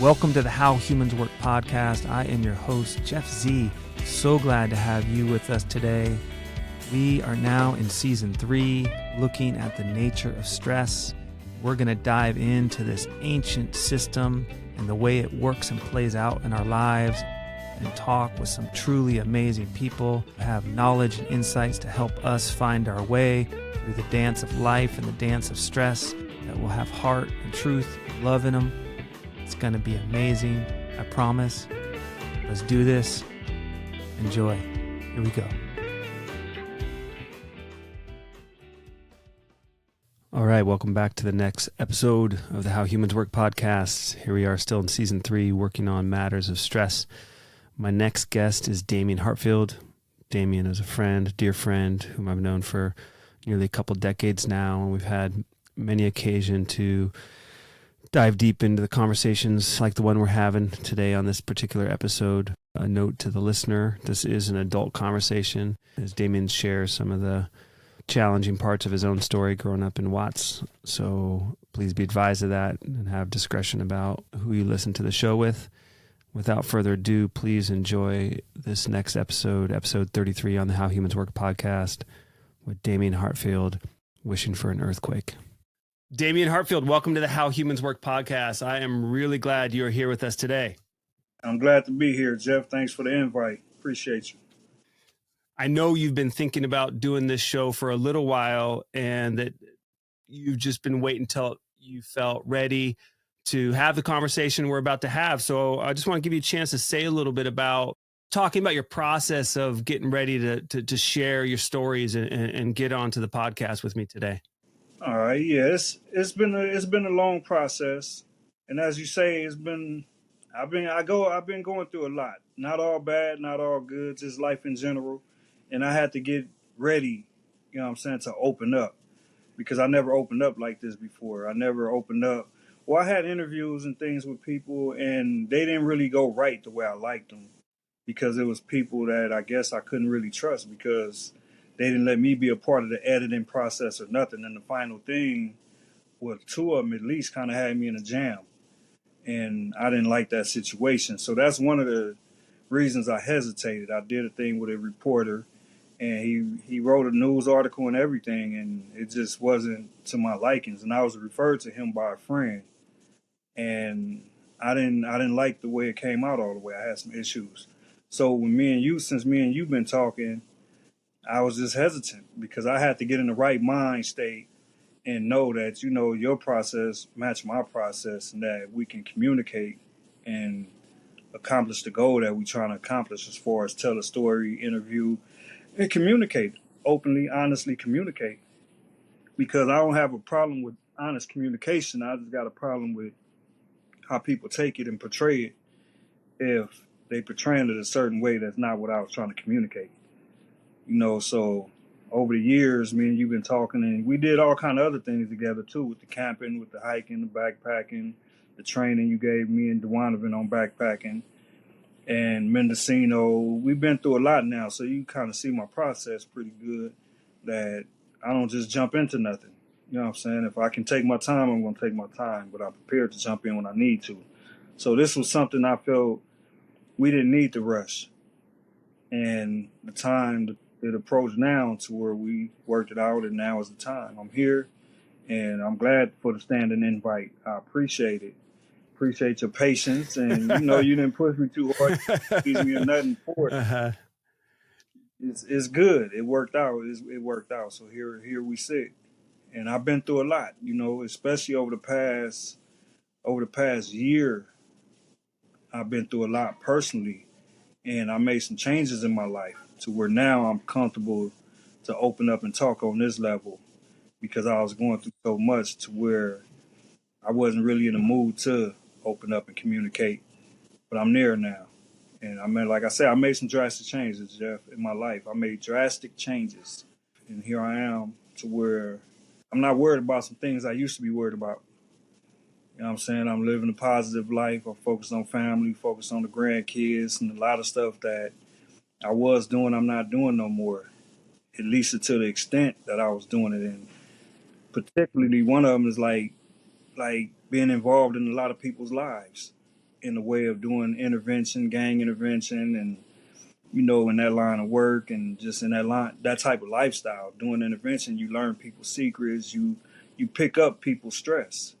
Welcome to the How Humans Work podcast. I am your host, Jeff Z. So glad to have you with us today. We are now in season 3, looking at the nature of stress. We're going to dive into this ancient system and the way it works and plays out in our lives, and talk with some truly amazing people who have knowledge and insights to help us find our way through the dance of life and the dance of stress that will have heart and truth and love in them. It's going to be amazing, I promise. Let's do this. Enjoy. Here we go. All right, welcome back to the next episode of the How Humans Work podcast. Here we are still in season 3, working on matters of stress. My next guest is Damien Hartfield. Damien is a friend, dear friend, whom I've known for nearly a couple decades now, and we've had many occasions to dive deep into the conversations like the one we're having today on this particular episode. A note to the listener, this is an adult conversation, as Damien shares some of the challenging parts of his own story growing up in Watts. So please be advised of that and have discretion about who you listen to the show with. Without further ado, please enjoy this next episode, episode 33 on the How Humans Work podcast with Damien Hartfield, Wishing for an Earthquake. Damien Hartfield, welcome to the How Humans Work podcast. I am really glad you're here with us today. I'm glad to be here, Jeff. Thanks for the invite. Appreciate you. I know you've been thinking about doing this show for a little while, and that you've just been waiting until you felt ready to have the conversation we're about to have. So I just want to give you a chance to say a little bit about talking about your process of getting ready to share your stories and get onto the podcast with me today. All right, yeah, it's been a long process, and as you say, I've been going through a lot. Not all bad, not all good, just life in general, and I had to get ready, you know what I'm saying, to open up, because I never opened up like this before. I never opened up. Well, I had interviews and things with people, and they didn't really go right the way I liked them, because it was people that I guess I couldn't really trust, because they didn't let me be a part of the editing process or nothing. And the final thing, well, 2 of them at least, kind of had me in a jam. And I didn't like that situation. So that's one of the reasons I hesitated. I did a thing with a reporter, and he wrote a news article and everything, and it just wasn't to my likings. And I was referred to him by a friend. And I didn't like the way it came out all the way. I had some issues. So since me and you've been talking, I was just hesitant, because I had to get in the right mind state and know that, your process match my process, and that we can communicate and accomplish the goal that we're trying to accomplish, as far as tell a story, interview, and communicate openly, honestly communicate. Because I don't have a problem with honest communication. I just got a problem with how people take it and portray it, if they portraying it a certain way that's not what I was trying to communicate. So over the years, me and you've been talking, and we did all kind of other things together too, with the camping, with the hiking, the backpacking, the training you gave me and Donovan on backpacking, and Mendocino. We've been through a lot now, so you kind of see my process pretty good, that I don't just jump into nothing. You know what I'm saying? If I can take my time, I'm going to take my time, but I'm prepared to jump in when I need to. So this was something I felt we didn't need to rush. And the time it approached now to where we worked it out, and now is the time. I'm here, and I'm glad for the standing invite. I appreciate it. Appreciate your patience, and you didn't push me too hard. Squeeze me or nothing for it. Uh-huh. It's good. It worked out. It worked out. So here we sit, and I've been through a lot. Especially over the past year, I've been through a lot personally, and I made some changes in my life to where now I'm comfortable to open up and talk on this level, because I was going through so much to where I wasn't really in the mood to open up and communicate. But I'm there now. And like I said, I made some drastic changes, Jeff, in my life. I made drastic changes. And here I am to where I'm not worried about some things I used to be worried about. You know what I'm saying? I'm living a positive life. I'm focused on family, focused on the grandkids, and a lot of stuff that I was doing, I'm not doing no more, at least to the extent that I was doing it. And particularly one of them is like being involved in a lot of people's lives. in the way of doing intervention, gang intervention, and in that line of work and just in that type of lifestyle. Doing intervention, you learn people's secrets, you pick up people's stress.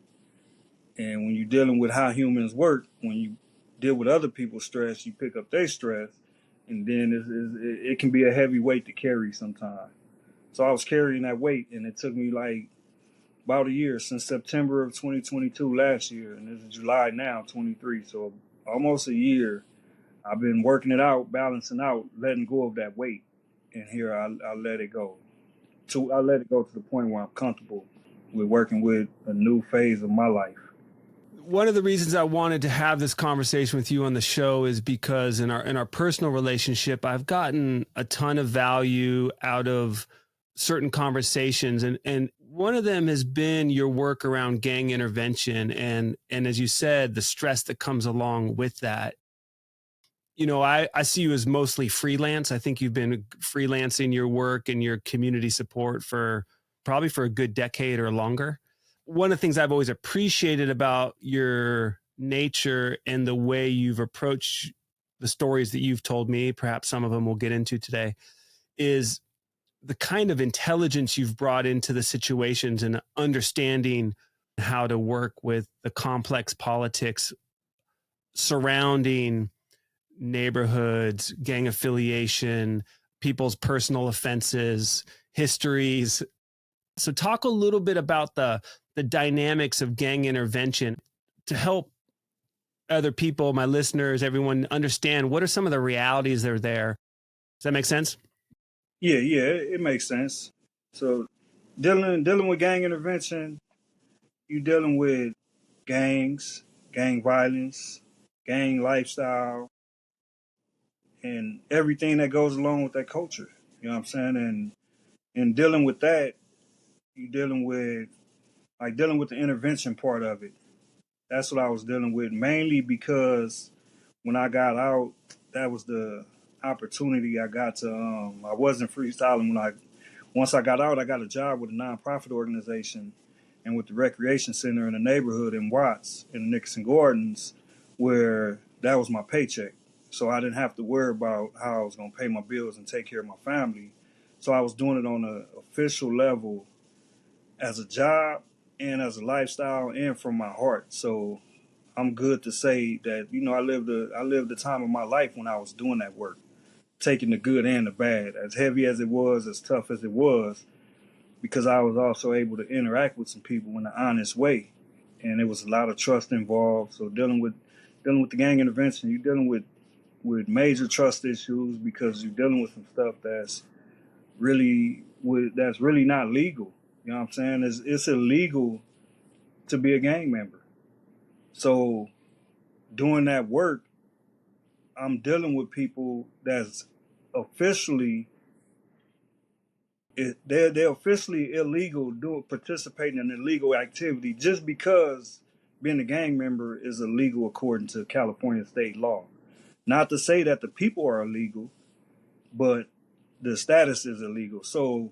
And when you're dealing with how humans work, when you deal with other people's stress, you pick up their stress, and then it can be a heavy weight to carry sometimes. So I was carrying that weight, and it took me like about a year, since September of 2022 last year, and this is July now, 23. So almost a year, I've been working it out, balancing out, letting go of that weight, and here I let it go. I let it go to the point where I'm comfortable with working with a new phase of my life. One of the reasons I wanted to have this conversation with you on the show is because in our personal relationship, I've gotten a ton of value out of certain conversations. And one of them has been your work around gang intervention. And as you said, the stress that comes along with that. I see you as mostly freelance. I think you've been freelancing your work and your community support for probably for a good decade or longer. One of the things I've always appreciated about your nature and the way you've approached the stories that you've told me, perhaps some of them we'll get into today, is the kind of intelligence you've brought into the situations and understanding how to work with the complex politics surrounding neighborhoods, gang affiliation, people's personal offenses, histories. So talk a little bit about the dynamics of gang intervention to help other people, my listeners, everyone understand what are some of the realities that are there. Does that make sense? Yeah, it makes sense. So dealing with gang intervention, you're dealing with gangs, gang violence, gang lifestyle, and everything that goes along with that culture. You know what I'm saying? And in dealing with that, you're dealing with the intervention part of it. That's what I was dealing with, mainly because when I got out, that was the opportunity I got to. I wasn't freestyling once I got out. I got a job with a nonprofit organization and with the recreation center in the neighborhood in Watts in Nickerson Gardens, where that was my paycheck. So I didn't have to worry about how I was going to pay my bills and take care of my family. So I was doing it on an official level as a job and as a lifestyle and from my heart. So I'm good to say that, I lived the time of my life when I was doing that work, taking the good and the bad, as heavy as it was, as tough as it was, because I was also able to interact with some people in an honest way. And there was a lot of trust involved. So dealing with the gang intervention, you're dealing with major trust issues because you're dealing with some stuff that's really not legal. You know what I'm saying? It's illegal to be a gang member. So doing that work, I'm dealing with people that's officially they're officially illegal participating in illegal activity just because being a gang member is illegal according to California state law. Not to say that the people are illegal, but the status is illegal. So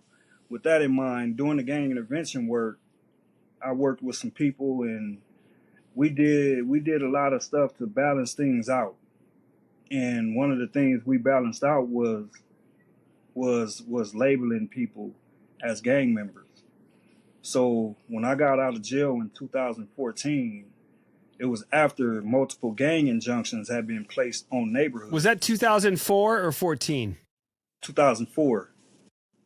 with that in mind, doing the gang intervention work, I worked with some people and we did a lot of stuff to balance things out. And one of the things we balanced out was labeling people as gang members. So when I got out of jail in 2014, it was after multiple gang injunctions had been placed on neighborhoods. Was that 2004 or 14? 2004.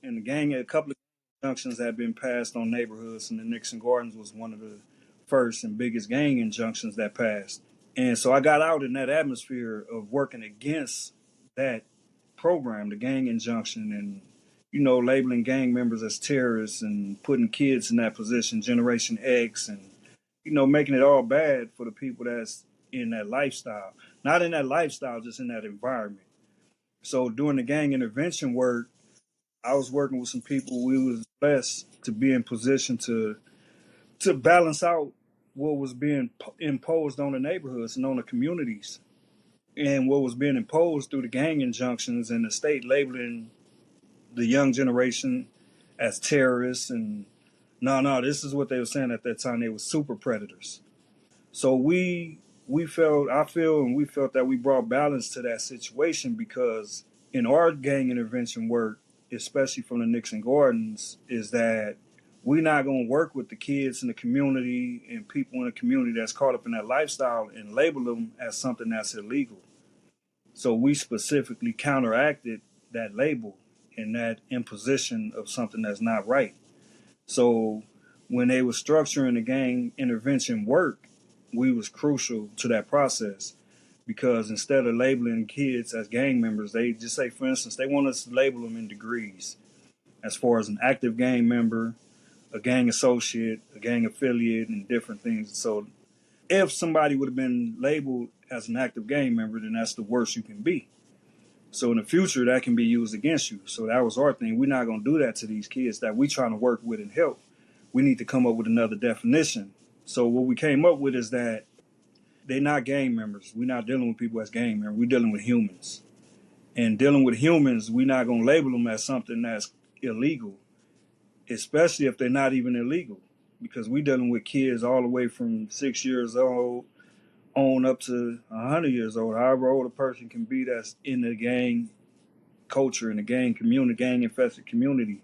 And a couple of injunctions had been passed on neighborhoods, and the Nickerson Gardens was one of the first and biggest gang injunctions that passed. And so I got out in that atmosphere of working against that program, the gang injunction, and labeling gang members as terrorists and putting kids in that position, Generation X, and making it all bad for the people that's in that lifestyle. Not in that lifestyle, just in that environment. So doing the gang intervention work, I was working with some people. We was blessed to be in position to balance out what was being imposed on the neighborhoods and on the communities, and what was being imposed through the gang injunctions and the state labeling the young generation as terrorists. And no, this is what they were saying at that time. They were super predators. So we we felt that we brought balance to that situation because in our gang intervention work, especially from the Nickerson Gardens, is that we're not going to work with the kids in the community and people in the community that's caught up in that lifestyle and label them as something that's illegal. So we specifically counteracted that label and that imposition of something that's not right. So when they were structuring the gang intervention work, we was crucial to that process because instead of labeling kids as gang members, they just say, for instance, they want us to label them in degrees as far as an active gang member, a gang associate, a gang affiliate, and different things. So if somebody would have been labeled as an active gang member, then that's the worst you can be. So in the future, that can be used against you. So that was our thing. We're not going to do that to these kids that we're trying to work with and help. We need to come up with another definition. So what we came up with is that they're not gang members. We're not dealing with people as gang members. We're dealing with humans. And dealing with humans, we're not going to label them as something that's illegal, especially if they're not even illegal, because we're dealing with kids all the way from 6 years old on up to 100 years old, however old a person can be that's in the gang culture, in the gang community, gang infested community.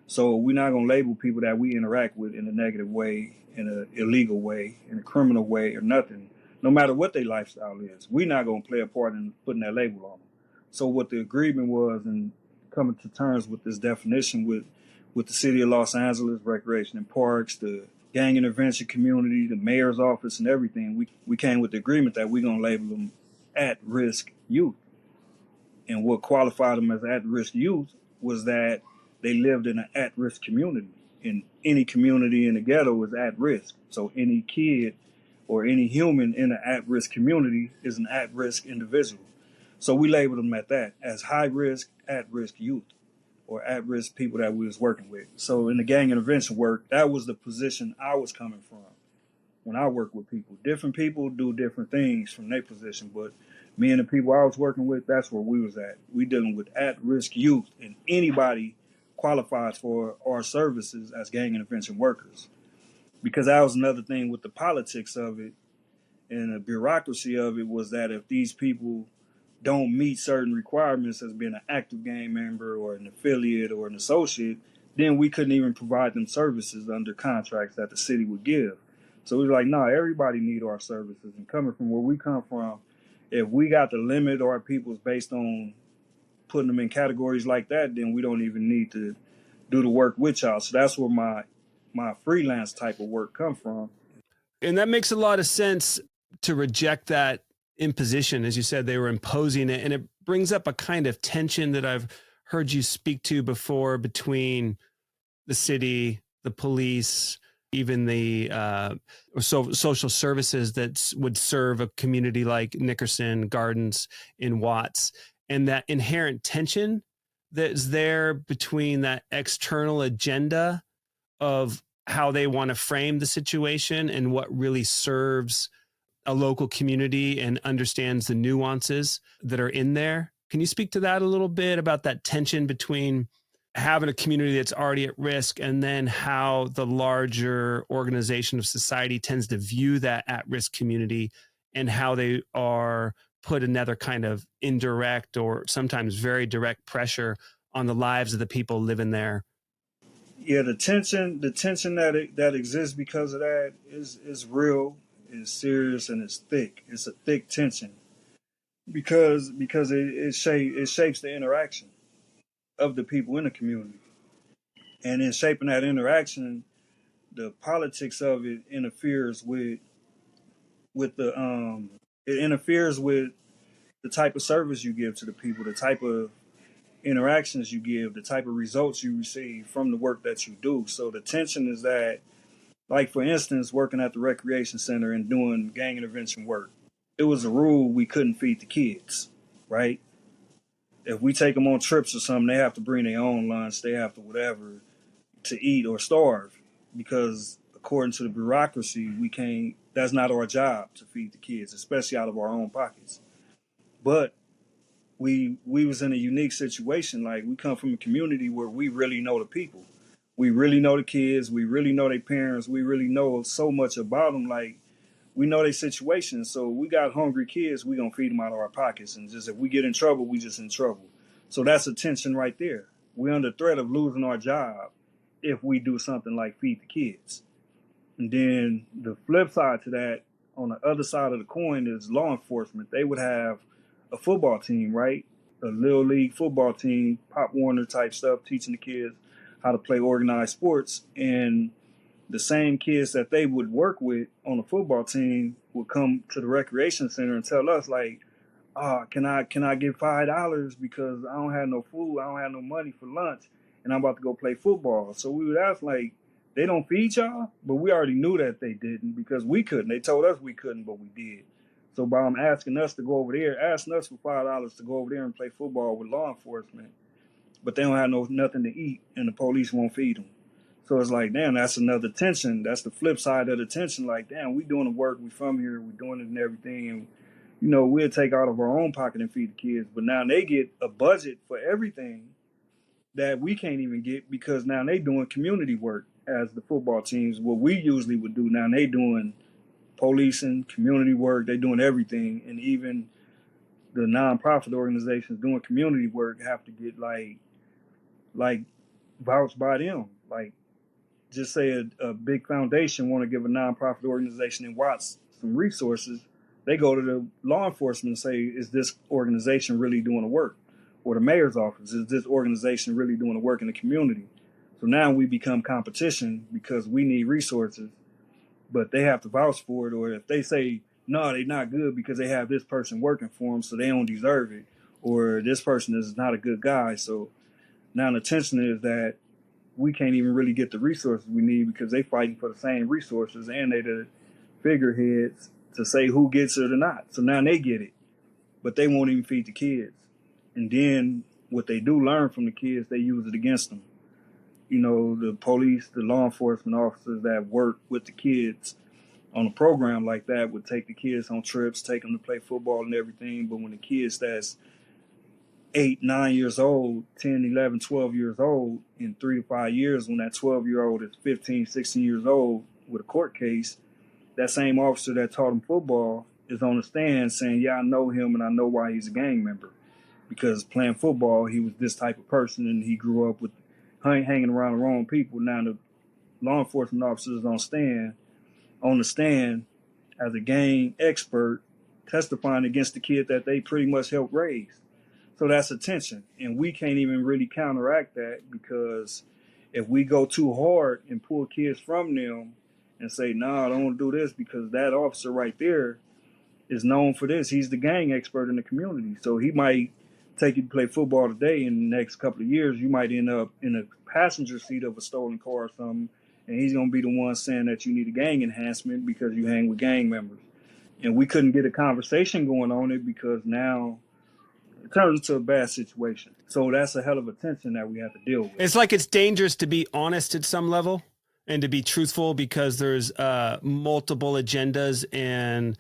So we're not going to label people that we interact with in a negative way, in an illegal way, in a criminal way, or nothing. No matter what their lifestyle is, we're not going to play a part in putting that label on them. So what the agreement was, and coming to terms with this definition with the city of Los Angeles, Recreation and Parks, the gang intervention community, the mayor's office, and everything, we came with the agreement that we're going to label them at-risk youth. And what qualified them as at-risk youth was that they lived in an at-risk community. And any community in the ghetto is at risk. So any kid or any human in an at-risk community is an at-risk individual. So we labeled them at that, as high-risk, at-risk youth, or at-risk people that we was working with. So in the gang intervention work, that was the position I was coming from when I work with people. Different people do different things from their position, but me and the people I was working with, that's where we was at. We dealing with at-risk youth, and anybody qualifies for our services as gang intervention workers. Because that was another thing with the politics of it and the bureaucracy of it, was that if these people don't meet certain requirements as being an active gang member or an affiliate or an associate, then we couldn't even provide them services under contracts that the city would give. So we were like, no, everybody need our services. And coming from where we come from, if we got to limit our peoples based on putting them in categories like that, then we don't even need to do the work with y'all. So that's where my freelance type of work come from. And that makes a lot of sense to reject that imposition. As you said, they were imposing it. And it brings up a kind of tension that I've heard you speak to before between the city, the police, even the social services that would serve a community like Nickerson Gardens in Watts, and that inherent tension that's there between that external agenda of how they want to frame the situation and what really serves a local community and understands the nuances that are in there. Can you speak to that a little bit, about that tension between having a community that's already at risk and then how the larger organization of society tends to view that at-risk community and how they are put another kind of indirect or sometimes very direct pressure on the lives of the people living there? Yeah, the tension that exists because of that is real, is serious, and it's thick. It's a thick tension because it shapes the interaction of the people in the community, and in shaping that interaction, the politics of it interferes with it interferes with the type of service you give to the people, the type of interactions you give, the type of results you receive from the work that you do. So the tension is that, like for instance, working at the recreation center and doing gang intervention work, it was a rule we couldn't feed the kids, right? If we take them on trips or something, they have to bring their own lunch, they have to whatever to eat or starve, because according to the bureaucracy, we can't. That's not our job to feed the kids, especially out of our own pockets. But we was in a unique situation. Like, we come from a community where we really know the people, we really know the kids, we really know their parents, we really know so much about them. Like, we know their situation. So we got hungry kids, we gonna feed them out of our pockets. And just if we get in trouble, we just in trouble. So that's a tension right there. We're under threat of losing our job if we do something like feed the kids. And then the flip side to that, on the other side of the coin, is law enforcement. They would have a football team, right? A little league football team, Pop Warner type stuff, teaching the kids how to play organized sports. And the same kids that they would work with on the football team would come to the recreation center and tell us like, can I get $5 because I don't have no food, I don't have no money for lunch, and I'm about to go play football. So we would ask like, they don't feed y'all, but we already knew that they didn't because we couldn't. They told us we couldn't, but we did. So by them asking us to go over there, asking us for $5 to go over there and play football with law enforcement, but they don't have nothing to eat, and the police won't feed them. So it's like, damn, that's another tension. That's the flip side of the tension. Like, damn, we doing the work. We from here. We doing it and everything. And, we'll take out of our own pocket and feed the kids. But now they get a budget for everything that we can't even get because now they doing community work as the football teams. What we usually would do now, they doing policing, community work. They doing everything. And even the nonprofit organizations doing community work have to get like vouched by them. Like, just say a big foundation want to give a nonprofit organization in Watts some resources, they go to the law enforcement and say, is this organization really doing the work? Or the mayor's office, is this organization really doing the work in the community? So now we become competition because we need resources, but they have to vouch for it. Or if they say, no, they're not good because they have this person working for them, so they don't deserve it. Or this person is not a good guy. So now the tension is that we can't even really get the resources we need because they fighting for the same resources and they the figureheads to say who gets it or not. So now they get it, but they won't even feed the kids. And then what they do learn from the kids, they use it against them. The police, the law enforcement officers that work with the kids on a program like that would take the kids on trips, take them to play football and everything. But when the kids that's 8, 9 years old, 10, 11, 12 years old, in 3 to 5 years, when that 12-year-old is 15, 16 years old with a court case, that same officer that taught him football is on the stand saying, yeah, I know him and I know why he's a gang member. Because playing football, he was this type of person and he grew up with hanging around the wrong people. Now the law enforcement officer is on the stand as a gang expert testifying against the kid that they pretty much helped raise. So that's a tension. And we can't even really counteract that because if we go too hard and pull kids from them and say, nah, I don't do this because that officer right there is known for this. He's the gang expert in the community. So he might take you to play football today. In the next couple of years, you might end up in a passenger seat of a stolen car or something. And he's going to be the one saying that you need a gang enhancement because you hang with gang members. And we couldn't get a conversation going on it because now it turns into a bad situation. So that's a hell of a tension that we have to deal with. It's like it's dangerous to be honest at some level and to be truthful because there's multiple agendas and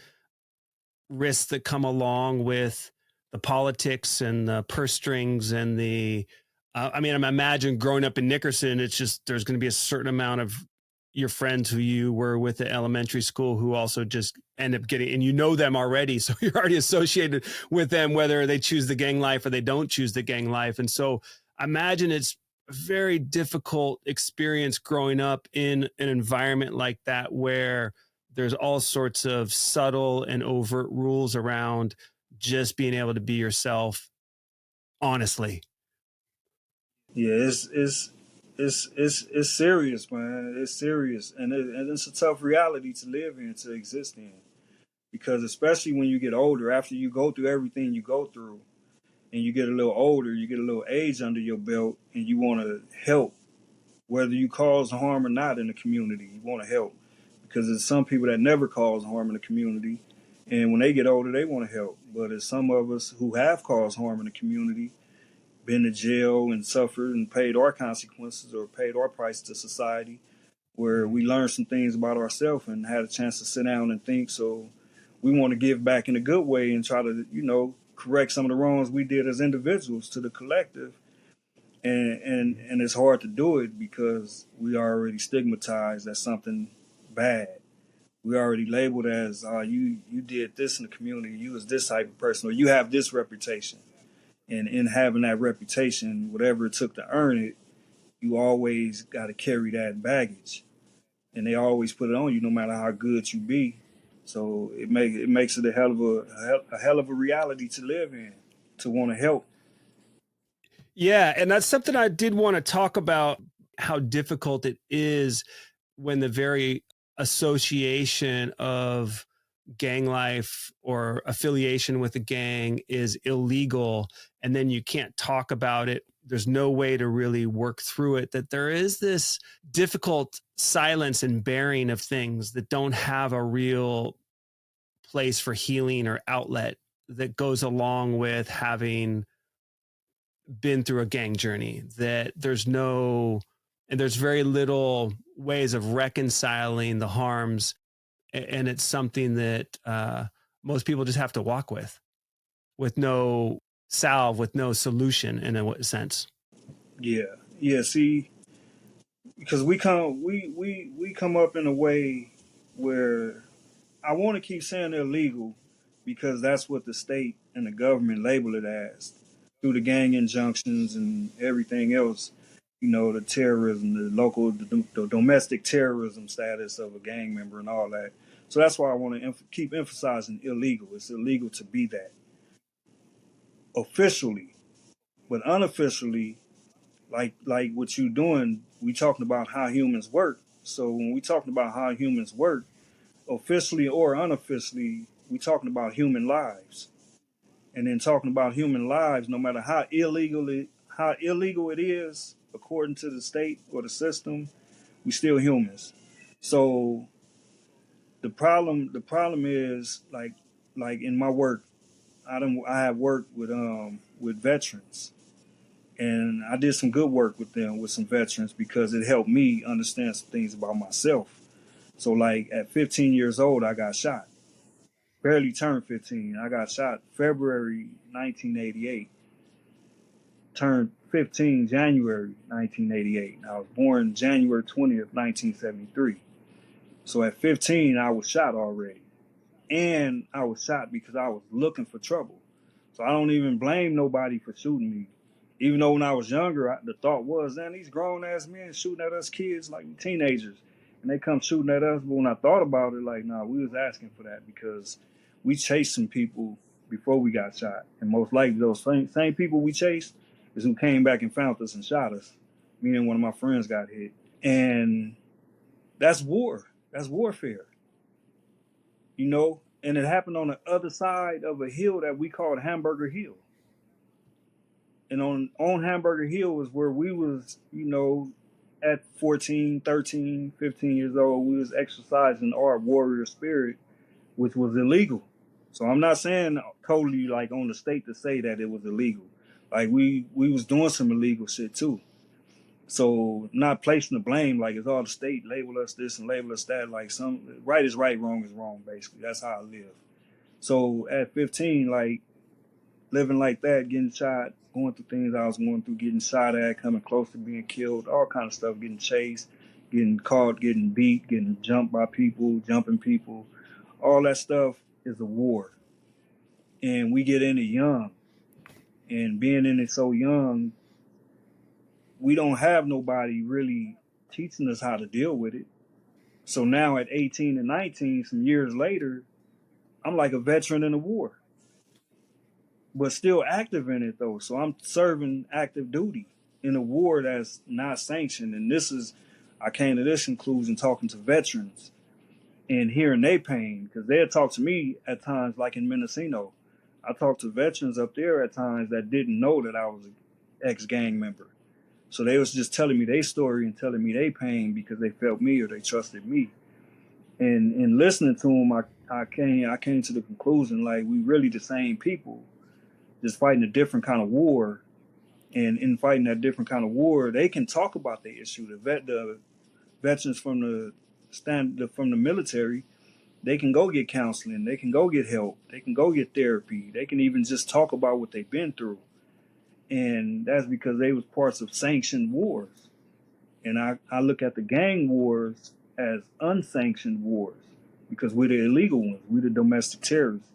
risks that come along with the politics and the purse strings and the I'm imagine growing up in Nickerson, it's just there's going to be a certain amount of your friends who you were with at elementary school who also just end up getting, and you know them already. So you're already associated with them, whether they choose the gang life or they don't choose the gang life. And so I imagine it's a very difficult experience growing up in an environment like that, where there's all sorts of subtle and overt rules around just being able to be yourself honestly. Yeah, it's serious, man. It's serious, and it's a tough reality to live in, to exist in, because especially when you get older, after you go through everything you go through, and you get a little older, you get a little age under your belt, and you want to help, whether you cause harm or not in the community. You want to help because there's some people that never cause harm in the community, and when they get older, they want to help. But there's some of us who have caused harm in the community, been to jail and suffered and paid our consequences or paid our price to society, where we learned some things about ourselves and had a chance to sit down and think. So we want to give back in a good way and try to, correct some of the wrongs we did as individuals to the collective. And it's hard to do it because we are already stigmatized as something bad. We already labeled as you did this in the community, you was this type of person, or you have this reputation. And in having that reputation, whatever it took to earn it, you always got to carry that baggage, and they always put it on you, no matter how good you be. So it makes it a hell of a reality to live in, to want to help. Yeah, and that's something I did want to talk about, how difficult it is when the very association of gang life or affiliation with a gang is illegal, and then you can't talk about it. There's no way to really work through it, that there is this difficult silence and bearing of things that don't have a real place for healing or outlet, that goes along with having been through a gang journey. That there's very little ways of reconciling the harms, and it's something that most people just have to walk with no salve, with no solution in a sense. Yeah, yeah. See, because we come up in a way where I want to keep saying illegal, because that's what the state and the government label it as, through the gang injunctions and everything else. You know, the terrorism, the domestic terrorism status of a gang member and all that. So that's why I want to keep emphasizing illegal. It's illegal to be that officially, but unofficially, like what you doing, we talking about how humans work. So when we talking about how humans work, officially or unofficially, we talking about human lives. And then talking about human lives, no matter how illegal it is, according to the state or the system, we still humans. So the problem is, like in my work, I have worked with veterans, and I did some good work with them, with some veterans, because it helped me understand some things about myself. So like at 15 years old, I got shot. Barely turned 15. I got shot February 1988. Turned 15 January 1988. I was born January 20th, 1973. So at 15, I was shot already. And I was shot because I was looking for trouble. So I don't even blame nobody for shooting me. Even though when I was younger, the thought was, man, these grown ass men shooting at us kids like teenagers, and they come shooting at us. But when I thought about it, like, nah, we was asking for that because we chased some people before we got shot, and most likely those same people we chased is who came back and found us and shot us. Me and one of my friends got hit, and that's war. That's warfare, you know. And it happened on the other side of a hill that we called Hamburger Hill. And on Hamburger Hill was where we was, you know, at 14, 13, 15 years old, we was exercising our warrior spirit, which was illegal. So I'm not saying totally like on the state to say that it was illegal. Like we was doing some illegal shit too. So not placing the blame like it's all the state label us this and label us that. Like some right is right, wrong is wrong. Basically, that's how I live. So at 15, like living like that, getting shot, going through things I was going through, getting shot at, coming close to being killed, all kind of stuff, getting chased, getting caught, getting beat, getting jumped by people, jumping people, all that stuff is a war. And we get in it young. And being in it so young, we don't have nobody really teaching us how to deal with it. So now at 18 and 19, some years later, I'm like a veteran in the war, but still active in it though. So I'm serving active duty in a war that's not sanctioned. And I came to this conclusion talking to veterans and hearing their pain, because they'll talk to me at times, like in Mendocino. I talked to veterans up there at times that didn't know that I was an ex-gang member. So they was just telling me their story and telling me their pain because they felt me or they trusted me. And in listening to them, I came to the conclusion, like, we really the same people, just fighting a different kind of war. And in fighting that different kind of war, they can talk about the issue. The veterans from the military, they can go get counseling, they can go get help, they can go get therapy, they can even just talk about what they've been through. And that's because they was parts of sanctioned wars. And I look at the gang wars as unsanctioned wars. because we're the illegal ones. We're the domestic terrorists.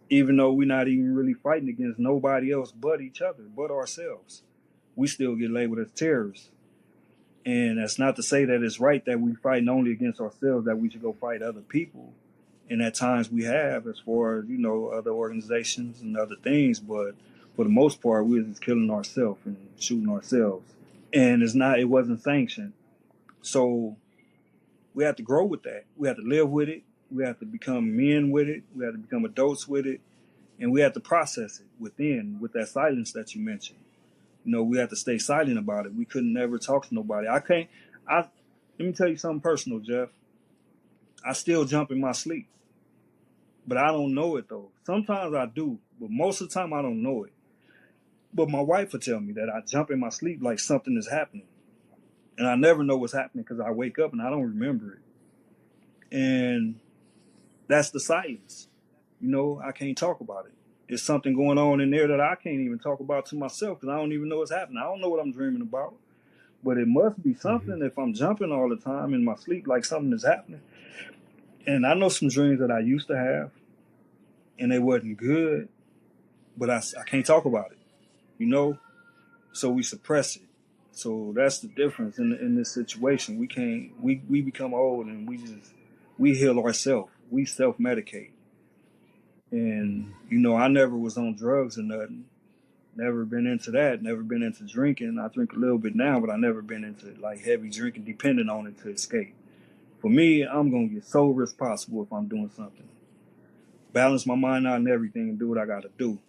Even though we're not even really fighting against nobody else but each other, but ourselves, we still get labeled as terrorists. And that's not to say that it's right that we fighting only against ourselves, that we should go fight other people. And at times we have, as far as, other organizations and other things. But for the most part, we're just killing ourselves and shooting ourselves. And it wasn't sanctioned. So we have to grow with that. We have to live with it. We have to become men with it. We have to become adults with it. And we have to process it within, with that silence that you mentioned. We have to stay silent about it. We couldn't never talk to nobody. Let me tell you something personal, Jeff. I still jump in my sleep, but I don't know it though. Sometimes I do, but most of the time I don't know it. But my wife will tell me that I jump in my sleep like something is happening. And I never know what's happening because I wake up and I don't remember it. And that's the silence. I can't talk about it. There's something going on in there that I can't even talk about to myself because I don't even know what's happening. I don't know what I'm dreaming about. But it must be something if I'm jumping all the time in my sleep like something is happening. And I know some dreams that I used to have, and they wasn't good, but I can't talk about it, so we suppress it. So that's the difference in this situation. We become old and we heal ourselves. We self-medicate. And, I never was on drugs or nothing. Never been into that. Never been into drinking. I drink a little bit now, but I never been into like heavy drinking, depending on it to escape. For me, I'm going to get sober as possible if I'm doing something. Balance my mind out and everything and do what I got to do.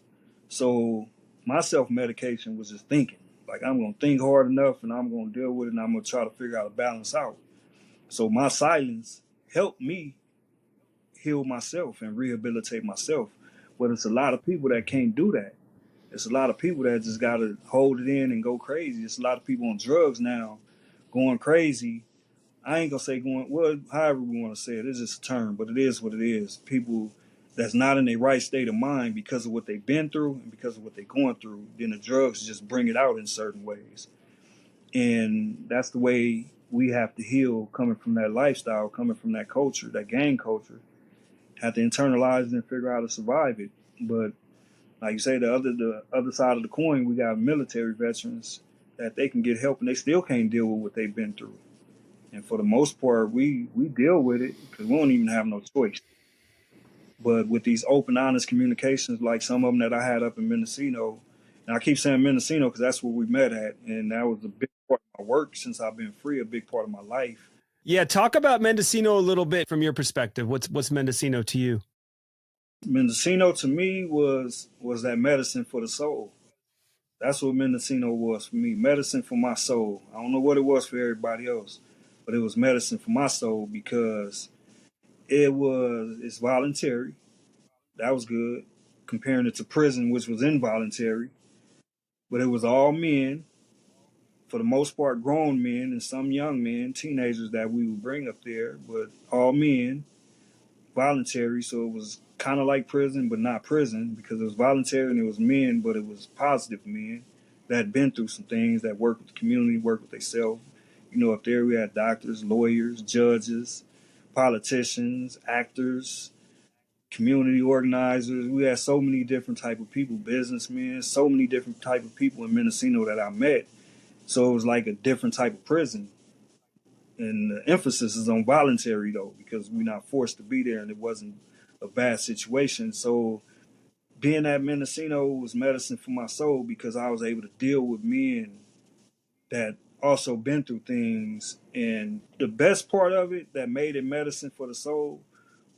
So my self-medication was just thinking. Like, I'm going to think hard enough and I'm going to deal with it and I'm going to try to figure out a balance out. So my silence helped me heal myself and rehabilitate myself. But it's a lot of people that can't do that. It's a lot of people that just got to hold it in and go crazy. It's a lot of people on drugs now going crazy. I ain't going to say going, well, however we want to say it. It's just a term, but it is what it is. People that's not in their right state of mind because of what they've been through and because of what they're going through, then the drugs just bring it out in certain ways. And that's the way we have to heal, coming from that lifestyle, coming from that culture, that gang culture. Have to internalize it and figure out how to survive it. But like you say, the other side of the coin, we got military veterans that they can get help and they still can't deal with what they've been through. And for the most part, we deal with it because we don't even have no choice. But with these open, honest communications, like some of them that I had up in Mendocino, and I keep saying Mendocino because that's where we met at, and that was a big part of my work since I've been free, a big part of my life. Yeah, talk about Mendocino a little bit from your perspective. What's Mendocino to you? Mendocino to me was that medicine for the soul. That's what Mendocino was for me, medicine for my soul. I don't know what it was for everybody else, but it was medicine for my soul because it's voluntary. That was good. Comparing it to prison, which was involuntary, but it was all men, for the most part, grown men and some young men, teenagers that we would bring up there, but all men, voluntary. So it was kind of like prison, but not prison because it was voluntary and it was men, but it was positive men that had been through some things, that worked with the community, worked with themselves. Up there we had doctors, lawyers, judges, politicians, actors, community organizers. We had so many different type of people, businessmen, so many different type of people in Mendocino that I met. So it was like a different type of prison. And the emphasis is on voluntary though, because we're not forced to be there and it wasn't a bad situation. So being at Mendocino was medicine for my soul because I was able to deal with men that also been through things. And the best part of it that made it medicine for the soul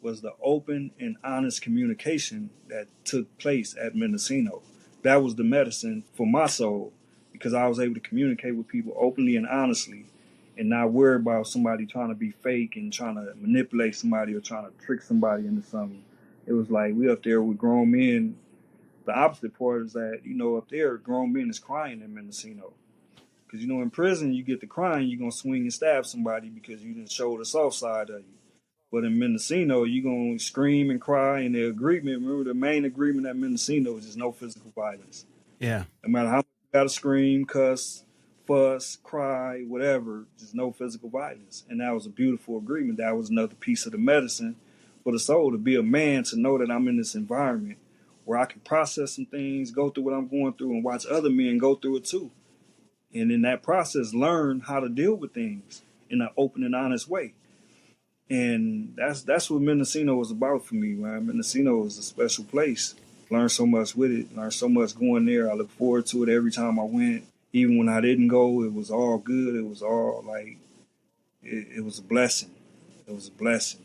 was the open and honest communication that took place at Mendocino. That was the medicine for my soul because I was able to communicate with people openly and honestly and not worry about somebody trying to be fake and trying to manipulate somebody or trying to trick somebody into something. It was like we up there with grown men. The opposite part is that, up there, grown men is crying in Mendocino. Because, in prison, you get to crying, you're going to swing and stab somebody because you didn't show the soft side of you. But in Mendocino, you're going to scream and cry. And the agreement, remember the main agreement at Mendocino is just no physical violence. Yeah. No matter how much you got to scream, cuss, fuss, cry, whatever, just no physical violence. And that was a beautiful agreement. That was another piece of the medicine for the soul, to be a man, to know that I'm in this environment where I can process some things, go through what I'm going through, and watch other men go through it too. And in that process, learn how to deal with things in an open and honest way. And that's what Mendocino was about for me, man. Mendocino was a special place. Learned so much with it. Learned so much going there. I look forward to it every time I went. Even when I didn't go, it was all good. It was all like, it was a blessing. It was a blessing.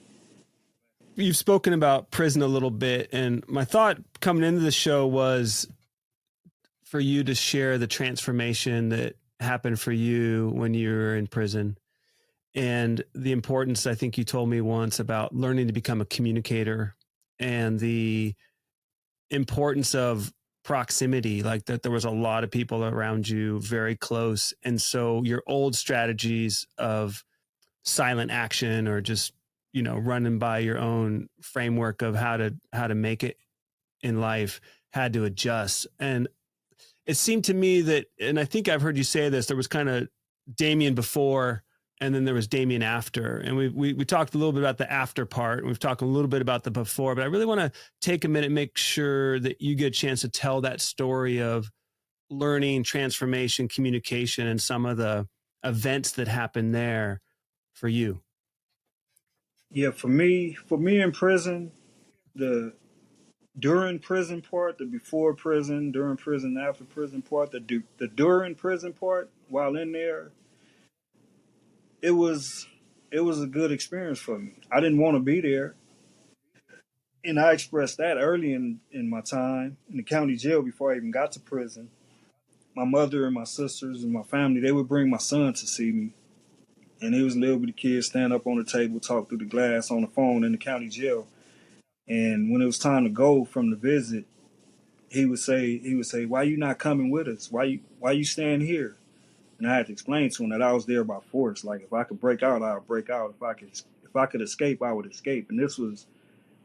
You've spoken about prison a little bit, and my thought coming into the show was for you to share the transformation that happened for you when you were in prison, and the importance, I think you told me once, about learning to become a communicator, and the importance of proximity, like that there was a lot of people around you very close. And so your old strategies of silent action, or just, running by your own framework of how to make it in life, had to adjust. And it seemed to me that, and I think I've heard you say this, there was kind of Damien before, and then there was Damien after. And we talked a little bit about the after part, and we've talked a little bit about the before, but I really want to take a minute and make sure that you get a chance to tell that story of learning, transformation, communication, and some of the events that happened there for you. Yeah, for me in prison, the during prison part, the before prison, during prison, after prison part, the during prison part, while in there, it was a good experience for me. I didn't want to be there, and I expressed that early in my time in the county jail before I even got to prison. My mother and my sisters and my family, they would bring my son to see me, and he was a little bitty kid, stand up on the table, talk through the glass on the phone in the county jail. And when it was time to go from the visit, he would say, "Why you not coming with us? Why you staying here?" And I had to explain to him that I was there by force. Like, if I could break out, I would break out. If I could escape, I would escape. And this was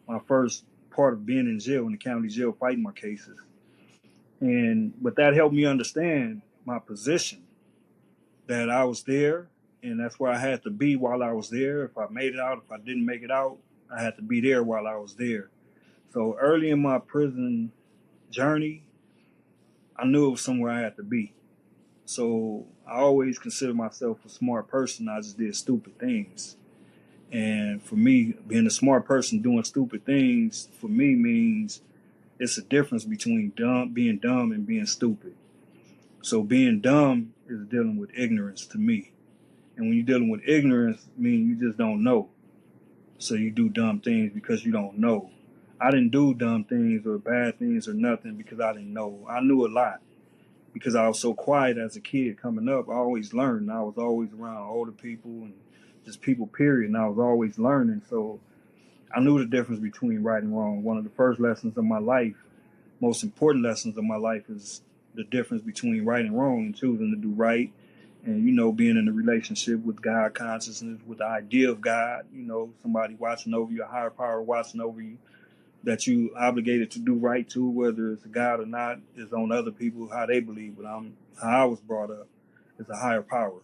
my first part of being in jail, in the county jail, fighting my cases. But that helped me understand my position, that I was there, and that's where I had to be while I was there. If I made it out, if I didn't make it out, I had to be there while I was there. So early in my prison journey, I knew it was somewhere I had to be. So I always considered myself a smart person. I just did stupid things. And for me, being a smart person doing stupid things, for me, means it's a difference between being dumb and being stupid. So being dumb is dealing with ignorance to me. And when you're dealing with ignorance, I mean, you just don't know. So you do dumb things because you don't know. I didn't do dumb things or bad things or nothing because I didn't know. I knew a lot because I was so quiet as a kid coming up. I always learned. I was always around older people and just people, period. And I was always learning. So I knew the difference between right and wrong. One of the first lessons of my life, most important lessons of my life, is the difference between right and wrong, and choosing to do right. And, being in a relationship with God consciousness, with the idea of God, somebody watching over you, a higher power watching over you, that you obligated to do right to, whether it's God or not, is on other people, how they believe. But how I was brought up is a higher power.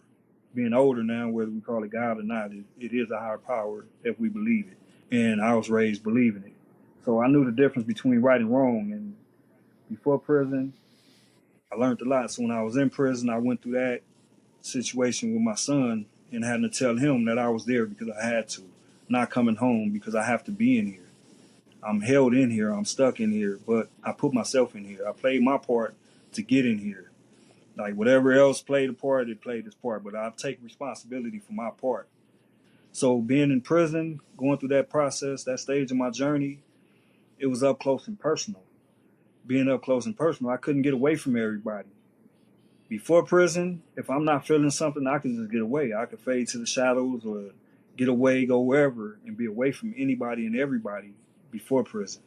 Being older now, whether we call it God or not, it is a higher power if we believe it. And I was raised believing it. So I knew the difference between right and wrong. And before prison, I learned a lot. So when I was in prison, I went through that situation with my son and having to tell him that I was there because I had to, not coming home because I have to be in here. I'm held in here, I'm stuck in here, but I put myself in here. I played my part to get in here. Like, whatever else played a part, it played its part, but I take responsibility for my part. So being in prison, going through that process, that stage of my journey, it was up close and personal. Being up close and personal, I couldn't get away from everybody. Before prison, if I'm not feeling something, I could just get away. I could fade to the shadows or get away, go wherever, and be away from anybody and everybody before prison.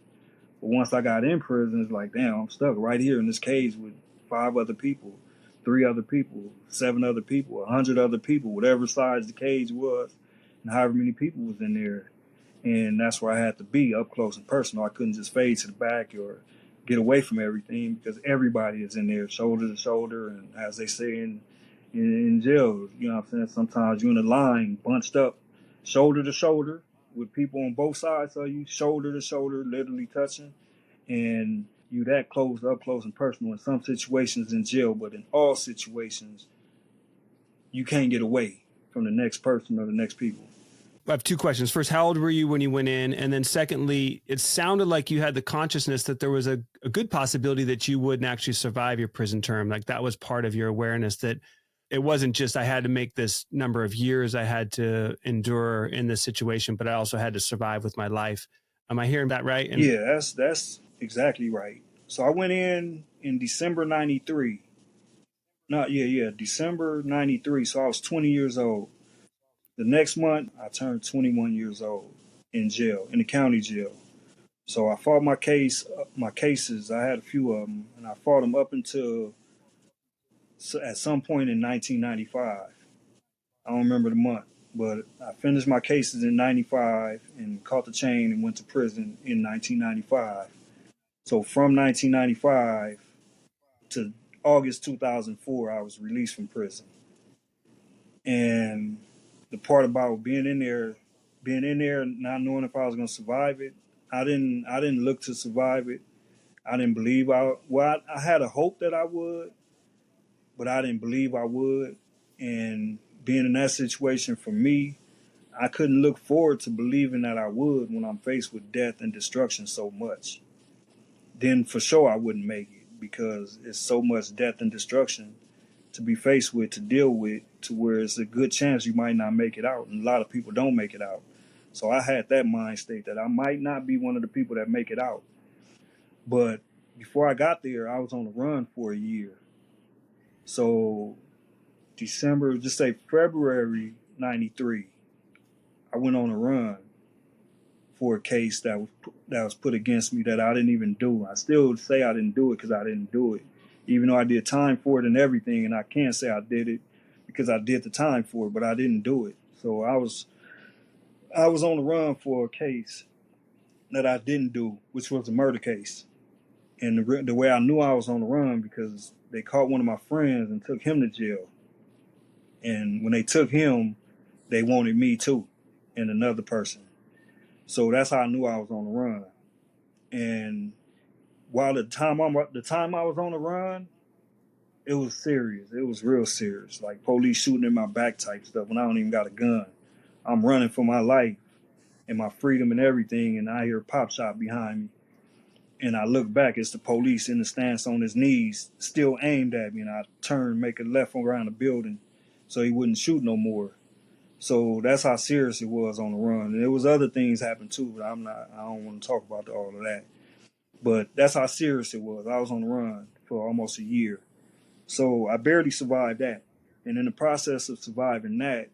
But once I got in prison, it's like, damn, I'm stuck right here in this cage with 5 other people, 3 other people, 7 other people, 100 other people, whatever size the cage was, and however many people was in there. And that's where I had to be, up close and personal. I couldn't just fade to the back or get away from everything because everybody is in there, shoulder to shoulder. And as they say in jail, you know what I'm saying, sometimes you're in a line, bunched up, shoulder to shoulder, with people on both sides of you, shoulder to shoulder, literally touching, and you that close, up close and personal in some situations in jail, but in all situations, you can't get away from the next person or the next people. I have two questions. First, how old were you when you went in? And then secondly, it sounded like you had the consciousness that there was a good possibility that you wouldn't actually survive your prison term. Like that was part of your awareness, that it wasn't just I had to make this number of years I had to endure in this situation, but I also had to survive with my life. Am I hearing that right? And yeah, that's exactly right. So I went in December '93. December '93. So I was 20 years old. The next month, I turned 21 years old in jail, in the county jail. So I fought my cases. I had a few of them, and I fought them up until at some point in 1995. I don't remember the month, but I finished my cases in '95 and caught the chain and went to prison in 1995. So from 1995 to August 2004, I was released from prison. And the part about being in there, not knowing if I was going to survive it, I didn't look to survive it. I didn't believe I had a hope that I would, but I didn't believe I would. And being in that situation for me, I couldn't look forward to believing that I would when I'm faced with death and destruction so much. Then for sure I wouldn't make it because it's so much death and destruction to be faced with, to deal with, to where it's a good chance you might not make it out. And a lot of people don't make it out. So I had that mind state that I might not be one of the people that make it out. But before I got there, I was on the run for a year. So just say February '93, I went on a run for a case that was put against me that I didn't even do. I still say I didn't do it because I didn't do it, even though I did time for it and everything. And I can't say I did it because I did the time for it, but I didn't do it. So I was on the run for a case that I didn't do, which was a murder case. And the way I knew I was on the run because they caught one of my friends and took him to jail. And when they took him, they wanted me too, and another person. So that's how I knew I was on the run. And while the time I was on the run, it was serious. It was real serious. Like police shooting in my back type stuff when I don't even got a gun. I'm running for my life and my freedom and everything, and I hear a pop shot behind me. And I look back, it's the police in the stance on his knees, still aimed at me. And I turn, make a left around the building so he wouldn't shoot no more. So that's how serious it was on the run. And there was other things happened too, but I don't want to talk about all of that. But that's how serious it was. I was on the run for almost a year. So I barely survived that. And in the process of surviving that,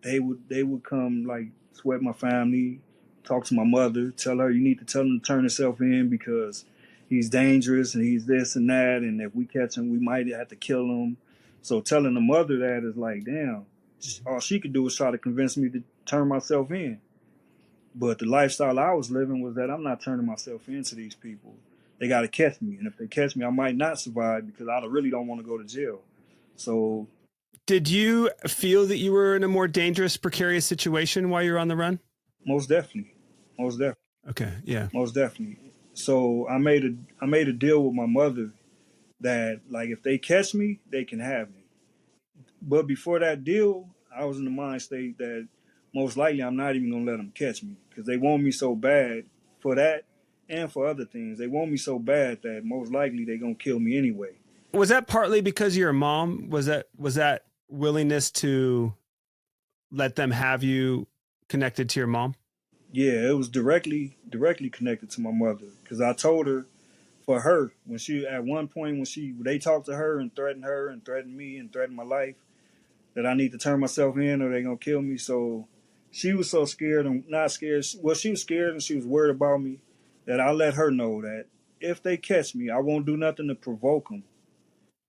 they would come like sweat my family, talk to my mother, tell her you need to tell him to turn himself in because he's dangerous and he's this and that, and if we catch him, we might have to kill him. So telling the mother that is like, damn, all she could do was try to convince me to turn myself in. But the lifestyle I was living was that I'm not turning myself into these people. They got to catch me, and if they catch me, I might not survive because I really don't want to go to jail. So did you feel that you were in a more dangerous, precarious situation while you were on the run? most definitely. Okay, yeah. Most definitely. So I made a deal with my mother that like if they catch me, they can have me. But before that deal, I was in the mind state that most likely I'm not even gonna let them catch me because they want me so bad for that and for other things. They want me so bad that most likely they're gonna kill me anyway. Was that partly because you're a mom? Was that willingness to let them have you connected to your mom? Yeah, it was directly connected to my mother because I told her for her when she at one point when they talked to her and threatened me and threatened my life that I need to turn myself in or they're gonna kill me. So she was so scared and not scared. Well, she was scared and she was worried about me that I let her know that if they catch me, I won't do nothing to provoke them.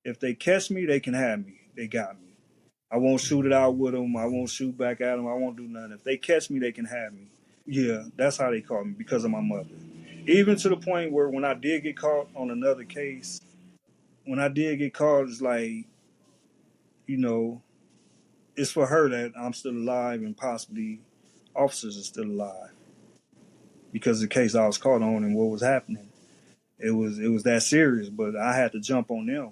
If they catch me, they can have me. They got me. I won't shoot it out with them. I won't shoot back at them. I won't do nothing. If they catch me, they can have me. Yeah, that's how they caught me because of my mother. Even to the point where when I did get caught on another case, it's like, you know, it's for her that I'm still alive and possibly officers are still alive because of the case I was caught on and what was happening. It was that serious, but I had to jump on them.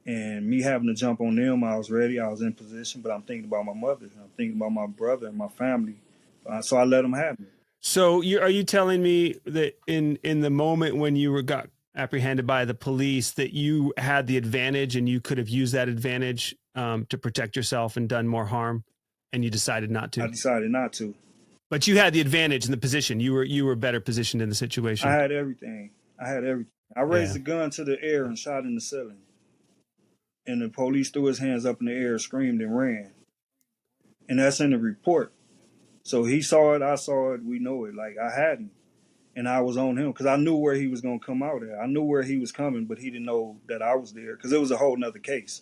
And me having to jump on them, I was ready. I was in position, but I'm thinking about my mother. I'm thinking about my brother and my family. So I let them have me. So are you telling me that in the moment when you got apprehended by the police that you had the advantage and you could have used that advantage to protect yourself and done more harm, and you decided not to? I decided not to. But you had the advantage in the position. You were better positioned in the situation. I had everything. I raised the gun to the air and shot in the ceiling. And the police threw his hands up in the air, screamed, and ran. And that's in the report. So he saw it, I saw it, we know it. Like, I had him. And I was on him because I knew where he was going to come out at. I knew where he was coming, but he didn't know that I was there because it was a whole nother case.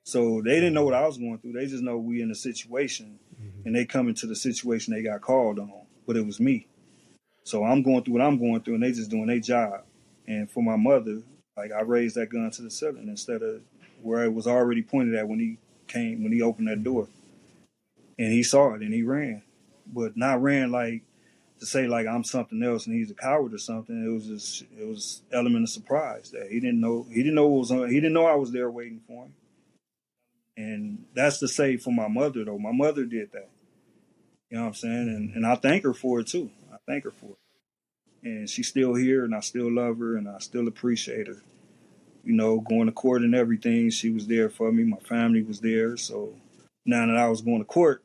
So they didn't know what I was going through. They just know we in a situation, and they come into the situation they got called on. But it was me. So I'm going through what I'm going through, and they just doing their job. And for my mother, like, I raised that gun to the ceiling instead of where it was already pointed at when he opened that door. And he saw it and he ran. But not ran like to say like I'm something else and he's a coward or something. It was element of surprise that he didn't know what was on. He didn't know I was there waiting for him. And that's to say for my mother though. My mother did that. You know what I'm saying? And I thank her for it too. I thank her for it. And she's still here and I still love her and I still appreciate her. You know, going to court and everything, she was there for me. My family was there. So now that I was going to court,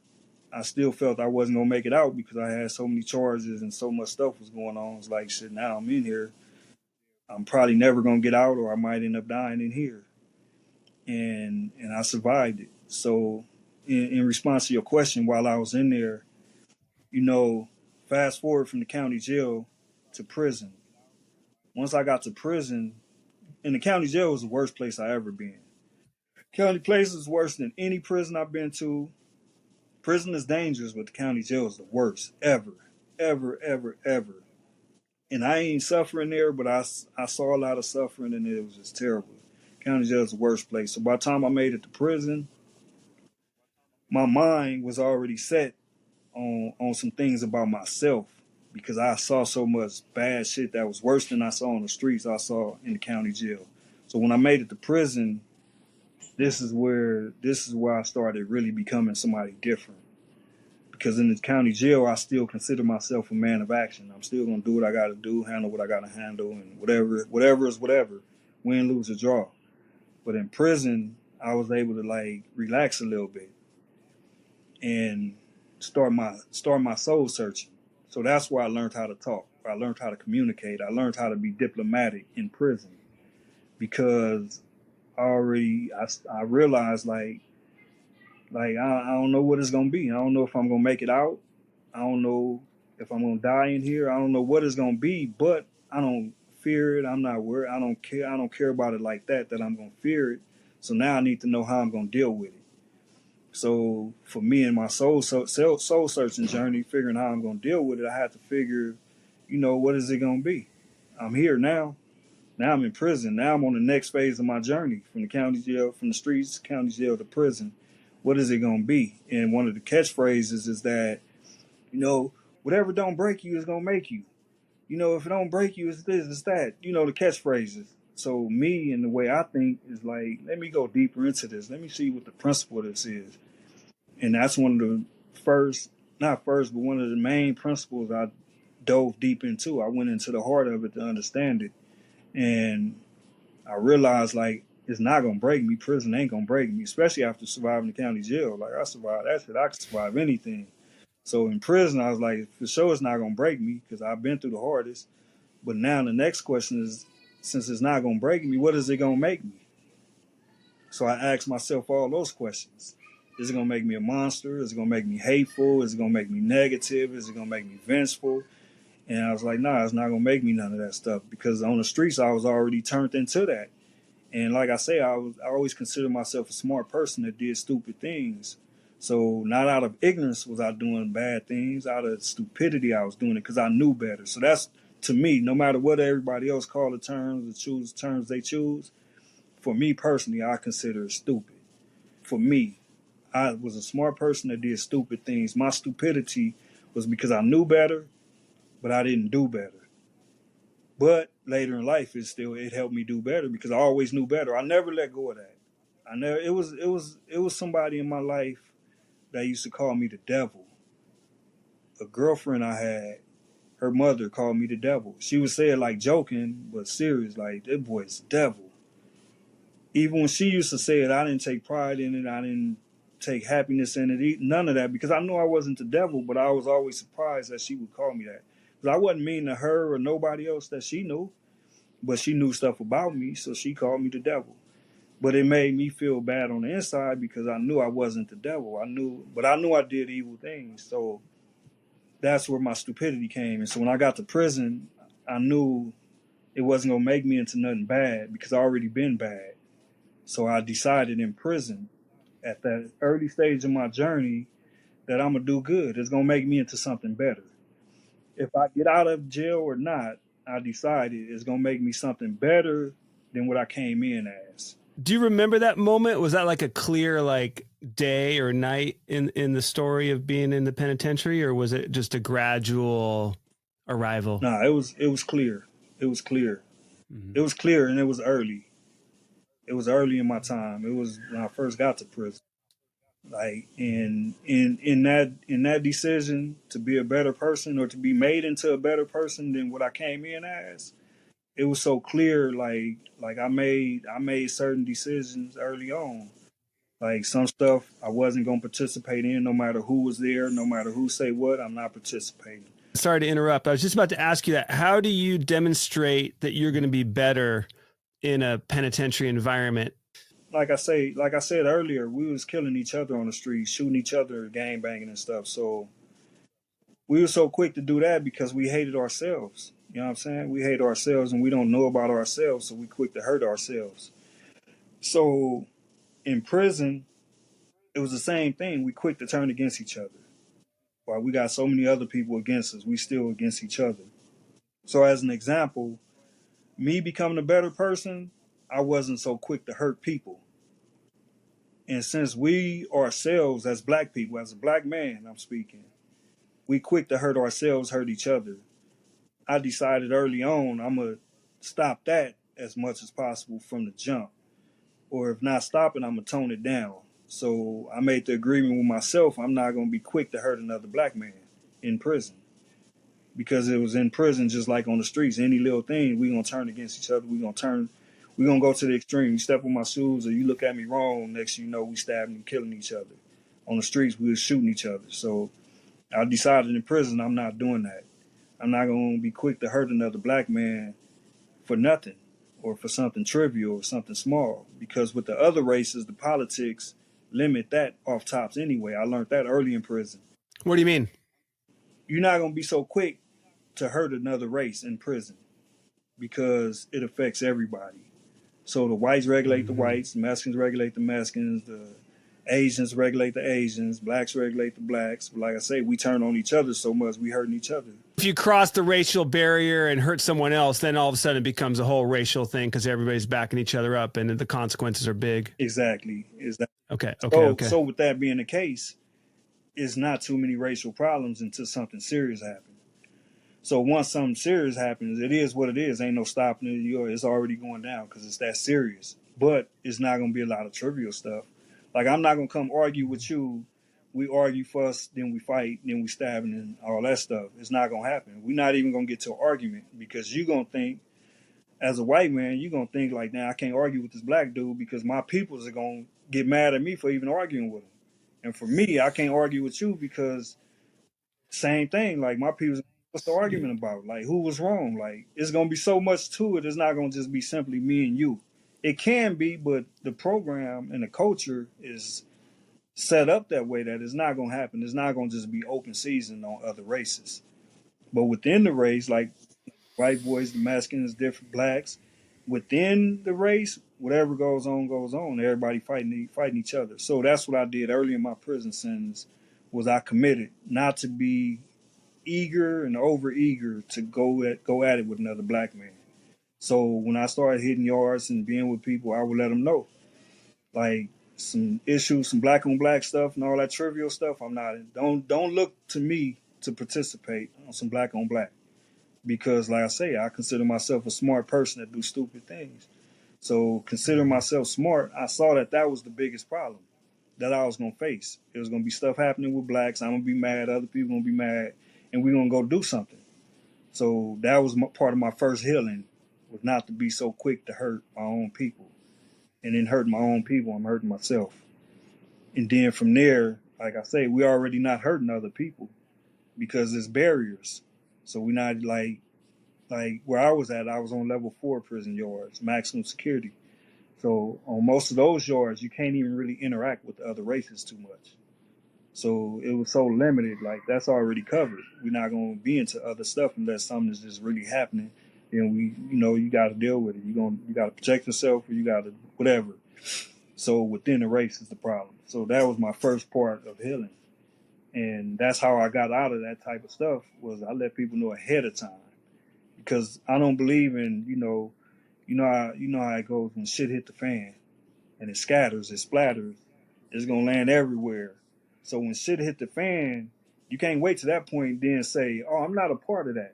I still felt I wasn't going to make it out because I had so many charges and so much stuff was going on. It's like, shit, now I'm in here. I'm probably never going to get out or I might end up dying in here. And I survived it. So in response to your question, while I was in there, you know, fast forward from the county jail to prison. Once I got to prison, and the county jail was the worst place I ever been. County place is worse than any prison I've been to. Prison is dangerous, but the county jail is the worst ever, ever, ever, ever. And I ain't suffering there, but I saw a lot of suffering, and it was just terrible. County jail is the worst place. So by the time I made it to prison, my mind was already set on some things about myself because I saw so much bad shit that was worse than I saw on the streets. I saw in the county jail. So when I made it to prison, this is where I started really becoming somebody different. Because in the county jail, I still consider myself a man of action. I'm still gonna do what I gotta do, handle what I gotta handle, and whatever is whatever, win, lose, or draw. But in prison, I was able to like relax a little bit and start my soul searching. So that's where I learned how to talk. I learned how to communicate. I learned how to be diplomatic in prison because I realized like I don't know what it's gonna be. I don't know if I'm gonna make it out. I don't know if I'm gonna die in here. I don't know what it's gonna be, but I don't fear it. I'm not worried. I don't care. I don't care about it like that I'm gonna fear it. So now I need to know how I'm gonna deal with it. So for me and my soul searching journey, figuring how I'm gonna deal with it, I had to figure, you know, what is it gonna be? I'm here now. Now I'm in prison. Now I'm on the next phase of my journey from the county jail, from the streets, county jail to prison. What is it going to be? And one of the catchphrases is that, you know, whatever don't break you is going to make you. You know, if it don't break you, it's this, it's that. You know, the catchphrases. So me and the way I think is like, let me go deeper into this. Let me see what the principle of this is. And that's one of the but one of the main principles I dove deep into. I went into the heart of it to understand it. And I realized, like, it's not going to break me. Prison ain't going to break me, especially after surviving the county jail. Like, I survived that shit. I could survive anything. So in prison, I was like, for sure it's not going to break me because I've been through the hardest. But now the next question is, since it's not going to break me, what is it going to make me? So I asked myself all those questions. Is it going to make me a monster? Is it going to make me hateful? Is it going to make me negative? Is it going to make me vengeful? And I was like, nah, it's not going to make me none of that stuff because on the streets, I was already turned into that. And like I say, I always considered myself a smart person that did stupid things. So not out of ignorance was I doing bad things. Out of stupidity, I was doing it because I knew better. So that's, to me, no matter what everybody else call the terms or choose terms they choose, for me personally, I consider it stupid. For me, I was a smart person that did stupid things. My stupidity was because I knew better, but I didn't do better. But later in life, it helped me do better because I always knew better. I never let go of that. I never. It was somebody in my life that used to call me the devil. A girlfriend I had, her mother called me the devil. She would say it like joking, but serious, like that boy's the devil. Even when she used to say it, I didn't take pride in it. I didn't take happiness in it. None of that because I knew I wasn't the devil, but I was always surprised that she would call me that. Because I wasn't mean to her or nobody else that she knew, but she knew stuff about me, so she called me the devil. But it made me feel bad on the inside because I knew I wasn't the devil. But I knew I did evil things. So that's where my stupidity came. And so when I got to prison, I knew it wasn't gonna make me into nothing bad because I already been bad. So I decided in prison at that early stage of my journey that I'm gonna do good. It's gonna make me into something better. If I get out of jail or not, I decided it's gonna make me something better than what I came in as. Do you remember that moment? Was that like a clear like day or night in the story of being in the penitentiary, or was it just a gradual arrival? Nah, it was clear. It was clear. Mm-hmm. It was clear and it was early. It was early in my time. It was when I first got to prison. Like in that decision to be a better person or to be made into a better person than what I came in as, it was so clear. Like I made certain decisions early on. Like some stuff I wasn't gonna participate in, no matter who was there, no matter who say what. I'm not participating. Sorry to interrupt. I was just about to ask you that. How do you demonstrate that you're going to be better in a penitentiary environment? Like I said earlier, we was killing each other on the street, shooting each other, gang banging and stuff. So we were so quick to do that because we hated ourselves. You know what I'm saying? We hate ourselves and we don't know about ourselves, so we quick to hurt ourselves. So in prison, it was the same thing. We quick to turn against each other. While we got so many other people against us, we still against each other. So as an example, me becoming a better person, I wasn't so quick to hurt people. And since we ourselves, as black people, as a black man, I'm speaking, we quick to hurt ourselves, hurt each other. I decided early on I'm gonna stop that as much as possible from the jump. Or if not stopping, I'm gonna tone it down. So I made the agreement with myself I'm not gonna be quick to hurt another black man in prison. Because it was in prison just like on the streets. Any little thing, we gonna turn against each other. We gonna go to the extreme. You step on my shoes or you look at me wrong, next you know we stabbing and killing each other. On the streets we were shooting each other. So I decided in prison I'm not doing that. I'm not gonna be quick to hurt another black man for nothing or for something trivial or something small. Because with the other races, the politics limit that off tops anyway. I learned that early in prison. What do you mean? You're not gonna be so quick to hurt another race in prison because it affects everybody. So the whites regulate the whites, the Mexicans regulate the Mexicans, the Asians regulate the Asians, blacks regulate the blacks. But like I say, we turn on each other so much, we hurting each other. If you cross the racial barrier and hurt someone else, then all of a sudden it becomes a whole racial thing because everybody's backing each other up and the consequences are big. Exactly. Okay. So with that being the case, it's not too many racial problems until something serious happens. So once something serious happens, it is what it is. Ain't no stopping it. It's already going down because it's that serious. But it's not going to be a lot of trivial stuff. Like I'm not going to come argue with you. We argue first, then we fight, then we stabbing and all that stuff. It's not going to happen. We're not even going to get to an argument because you're going to think, as a white man, you're going to think like, nah, I can't argue with this black dude because my peoples are going to get mad at me for even arguing with him. And for me, I can't argue with you because same thing. Like my people's what's the argument about? Like who was wrong? Like it's gonna be so much to it. It's not gonna just be simply me and you. It can be, but the program and the culture is set up that way that it's not gonna happen. It's not gonna just be open season on other races. But within the race, like white boys, the Mexicans, different blacks, within the race, whatever goes on, goes on. Everybody fighting each other. So that's what I did early in my prison sentence. Was I committed not to be eager and over eager to go at it with another black man. So when I started hitting yards and being with people, I would let them know, like some issues, some black on black stuff and all that trivial stuff, I'm not in. Don't look to me to participate on some black on black. Because like I say, I consider myself a smart person that do stupid things. So considering myself smart, I saw that that was the biggest problem that I was gonna face. It was gonna be stuff happening with blacks. I'm gonna be mad. Other people gonna be mad, and we're gonna go do something. So that was part of my first healing, was not to be so quick to hurt my own people. And in hurting my own people, I'm hurting myself. And then from there, like I say, we already not hurting other people because there's barriers. So we're not like where I was at. I was on level 4 prison yards, maximum security. So on most of those yards, you can't even really interact with the other races too much. So it was so limited, like that's already covered. We're not going to be into other stuff unless something is just really happening. Then you got to deal with it. You got to protect yourself, or you got to whatever. So within the race is the problem. So that was my first part of healing, and that's how I got out of that type of stuff. Was I let people know ahead of time, because I don't believe in you know how it goes when shit hit the fan and it scatters, it splatters, it's gonna land everywhere. So when shit hit the fan, you can't wait to that point and then say, "Oh, I'm not a part of that."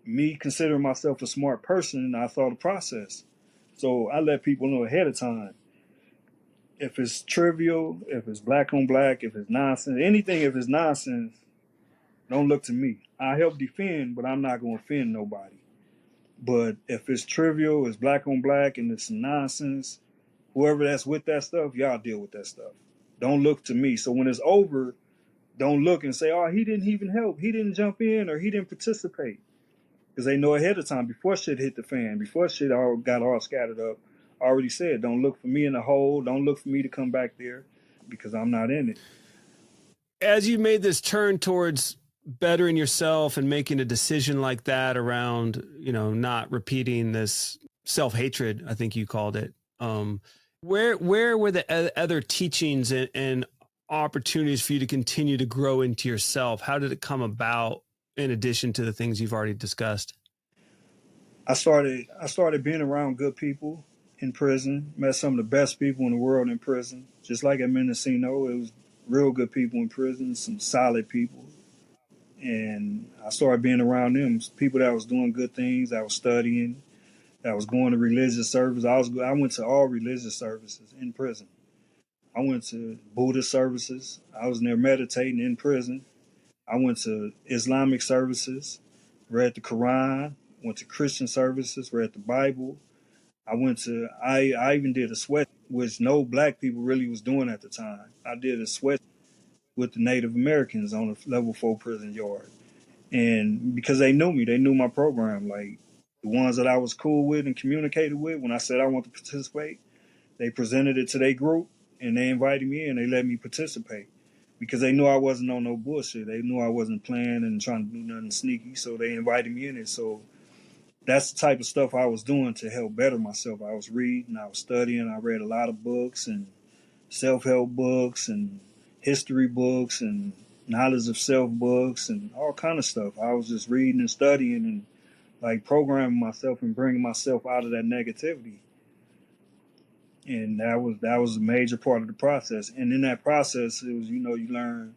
Me considering myself a smart person, I saw the process, so I let people know ahead of time. If it's trivial, if it's black on black, if it's nonsense, anything, if it's nonsense, don't look to me. I help defend, but I'm not gonna offend nobody. But if it's trivial, it's black on black, and it's some nonsense, whoever that's with that stuff, y'all deal with that stuff. Don't look to me. So when it's over, don't look and say, "Oh, he didn't even help. He didn't jump in, or he didn't participate." Because they know ahead of time, before shit hit the fan, before shit all got all scattered up, I already said, don't look for me in the hole. Don't look for me to come back there, because I'm not in it. As you made this turn towards bettering yourself and making a decision like that around, not repeating this self-hatred, I think you called it. Where were the other teachings and opportunities for you to continue to grow into yourself? How did it come about in addition to the things you've already discussed? I started being around good people in prison, met some of the best people in the world in prison. Just like at Mendocino, it was real good people in prison, some solid people. And I started being around them, people that was doing good things, that was studying, that was going to religious service. I went to all religious services in prison. I went to Buddhist services. I was in there meditating in prison. I went to Islamic services, read the Quran, went to Christian services, read the Bible. I even did a sweat, which no black people really was doing at the time. I did a sweat with the Native Americans on a level 4 prison yard. And because they knew me, they knew my program. Like the ones that I was cool with and communicated with, when I said I want to participate, they presented it to their group and they invited me in. They let me participate because they knew I wasn't on no bullshit. They knew I wasn't playing and trying to do nothing sneaky. So they invited me in it. So that's the type of stuff I was doing to help better myself. I was reading, I was studying, I read a lot of books and self-help books and history books and knowledge of self books and all kind of stuff. I was just reading and studying and like programming myself and bringing myself out of that negativity. And that was a major part of the process. And in that process, it was, you learn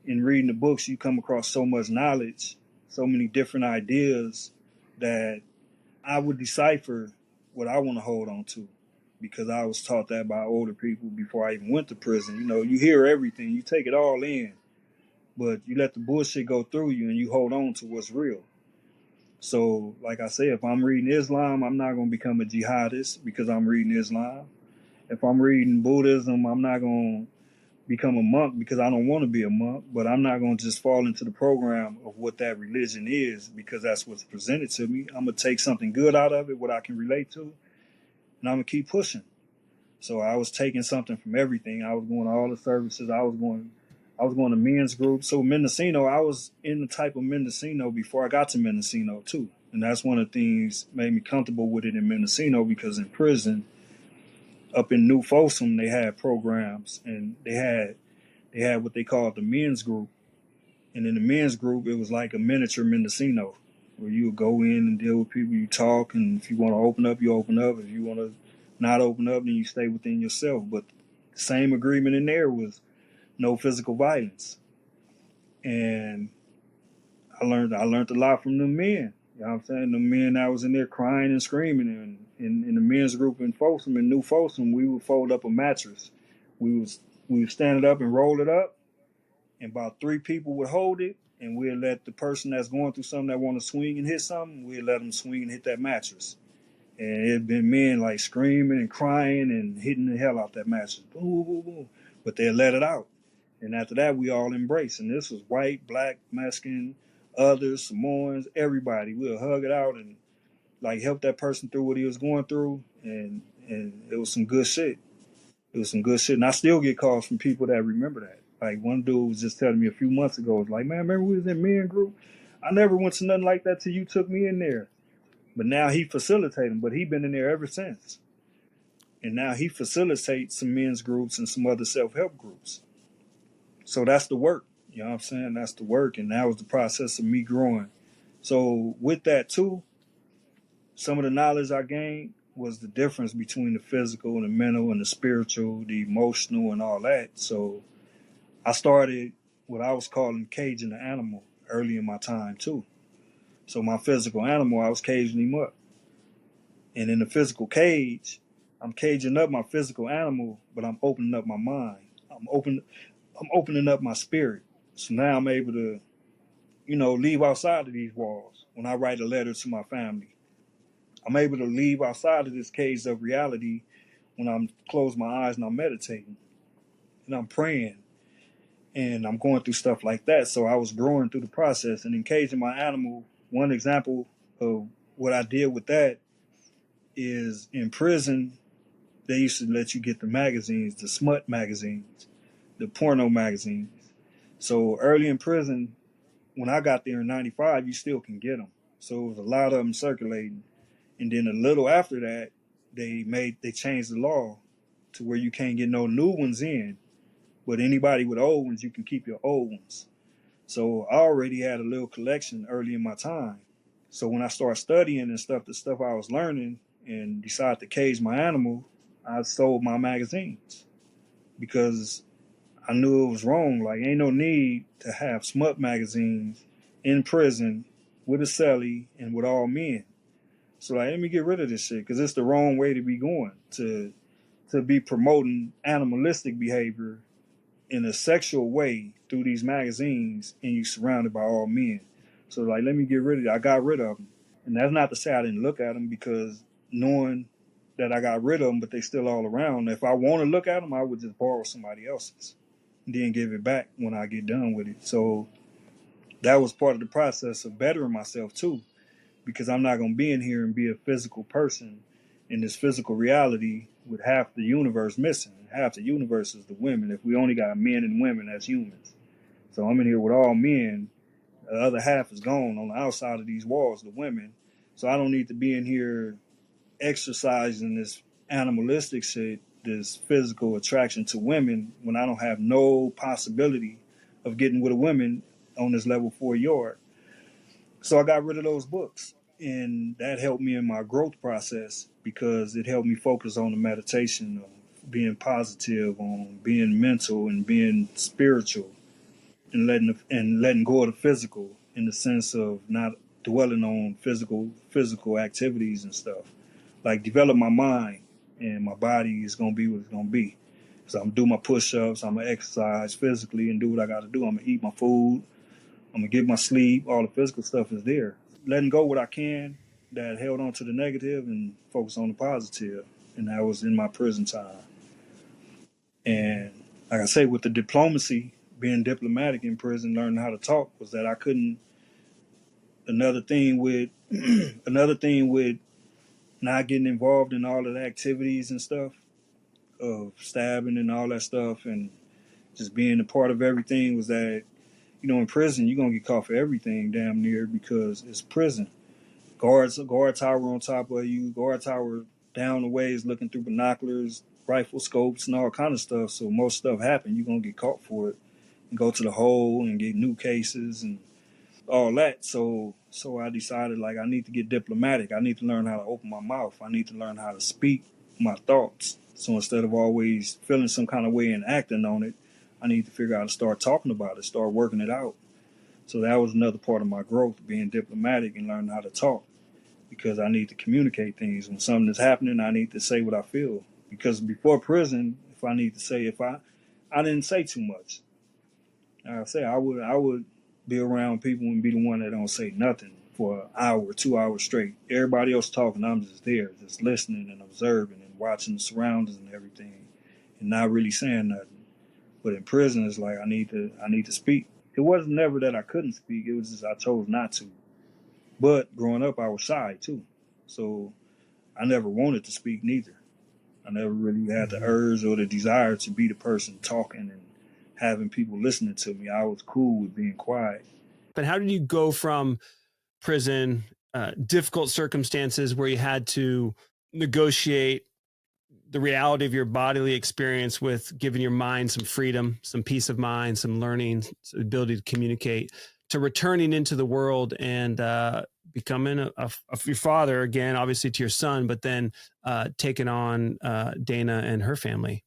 in reading the books, you come across so much knowledge, so many different ideas that I would decipher what I want to hold on to, because I was taught that by older people before I even went to prison. You hear everything, you take it all in, but you let the bullshit go through you and you hold on to what's real. So, like I said, if I'm reading Islam, I'm not going to become a jihadist because I'm reading Islam. If I'm reading Buddhism, I'm not going to become a monk because I don't want to be a monk, but I'm not going to just fall into the program of what that religion is because that's what's presented to me. I'm going to take something good out of it, what I can relate to, and I'm going to keep pushing. So I was taking something from everything. I was going to all the services. I was going to men's groups. So Mendocino, I was in the type of Mendocino before I got to Mendocino too. And that's one of the things made me comfortable with it in Mendocino, because in prison, up in New Folsom, they had programs, and they had what they called the men's group. And in the men's group, it was like a miniature Mendocino, where you would go in and deal with people, you talk, and if you want to open up, you open up. If you want to not open up, then you stay within yourself. But the same agreement in there was no physical violence. And I learned a lot from the men. You know what I'm saying? The men that was in there crying and screaming, and in the men's group in Folsom, in New Folsom, we would fold up a mattress. We would stand it up and roll it up, and about 3 people would hold it, and we'd let the person that's going through something that want to swing and hit something, we'd let them swing and hit that mattress. And it'd been men like screaming and crying and hitting the hell out that mattress. Boom, boom, boom. But they'd let it out. And after that, we all embraced. And this was white, black, Mexican, others, Samoans, everybody. We'll hug it out and like help that person through what he was going through. And it was some good shit. It was some good shit. And I still get calls from people that remember that. Like one dude was just telling me a few months ago, was like, man, remember we was in men group? I never went to nothing like that till you took me in there. But now he facilitating, but he been in there ever since. And now he facilitates some men's groups and some other self-help groups. So that's the work. You know what I'm saying? That's the work. And that was the process of me growing. So with that too, some of the knowledge I gained was the difference between the physical and the mental and the spiritual, the emotional and all that. So I started what I was calling caging the animal early in my time too. So my physical animal, I was caging him up. And in the physical cage, I'm caging up my physical animal, but I'm opening up my mind. I'm opening up my spirit. So now I'm able to, leave outside of these walls. When I write a letter to my family, I'm able to leave outside of this cage of reality when I'm close my eyes and I'm meditating and I'm praying and I'm going through stuff like that. So I was growing through the process. And in caging my animal, one example of what I did with that is in prison, they used to let you get the magazines, the smut magazines, the porno magazines. So early in prison, when I got there in 95, you still can get them. So it was a lot of them circulating. And then a little after that, they changed the law to where you can't get no new ones in. But anybody with old ones, you can keep your old ones. So I already had a little collection early in my time. So when I started studying and stuff, the stuff I was learning and decided to cage my animal, I sold my magazines because I knew it was wrong. Like, ain't no need to have smut magazines in prison with a cellie and with all men. So like, let me get rid of this shit because it's the wrong way to be going, to be promoting animalistic behavior in a sexual way through these magazines and you surrounded by all men. So like, let me get rid of it. I got rid of them. And that's not to say I didn't look at them, because knowing that I got rid of them, but they still all around, if I want to look at them, I would just borrow somebody else's and then give it back when I get done with it. So that was part of the process of bettering myself too, because I'm not going to be in here and be a physical person in this physical reality with half the universe missing. Half the universe is the women. If we only got men and women as humans. So I'm in here with all men. The other half is gone on the outside of these walls, the women. So I don't need to be in here exercising this animalistic shit, this physical attraction to women, when I don't have no possibility of getting with a woman on this level 4 yard. So I got rid of those books, and that helped me in my growth process because it helped me focus on the meditation of being positive, on being mental and being spiritual, and letting go of the physical in the sense of not dwelling on physical activities and stuff. Like, develop my mind, and my body is gonna be what it's gonna be. So I'm gonna do my push-ups, I'm gonna exercise physically and do what I gotta do. I'm gonna eat my food, I'm gonna get my sleep. All the physical stuff is there. Letting go what I can that held on to the negative and focus on the positive. And that was in my prison time. And like I say, with the diplomacy, being diplomatic in prison, learning how to talk, was that I couldn't. Another thing with not getting involved in all of the activities and stuff of stabbing and all that stuff and just being a part of everything, was that, in prison, you're going to get caught for everything damn near, because it's prison. Guard tower on top of you, guard tower down the ways looking through binoculars, rifle scopes, and all kind of stuff. So most stuff happen, you're going to get caught for it and go to the hole and get new cases and all that. So I decided, like, I need to get diplomatic. I need to learn how to open my mouth. I need to learn how to speak my thoughts. So instead of always feeling some kind of way and acting on it, I need to figure out how to start talking about it, start working it out. So that was another part of my growth, being diplomatic and learning how to talk, because I need to communicate things. When something is happening, I need to say what I feel. Because before prison, if I didn't say too much. Like I say I would be around people and be the one that don't say nothing for an hour, 2 hours straight. Everybody else talking, I'm just there, just listening and observing and watching the surroundings and everything, and not really saying nothing. But in prison, it's like I need to speak. It wasn't never that I couldn't speak. It was just I chose not to. But growing up, I was shy too, so I never wanted to speak neither. I never really had the urge or the desire to be the person talking and having people listening to me. I was cool with being quiet. But how did you go from prison, difficult circumstances where you had to negotiate the reality of your bodily experience with giving your mind some freedom, some peace of mind, some learning, some ability to communicate, to returning into the world and becoming your father again, obviously to your son, but then taking on Dana and her family?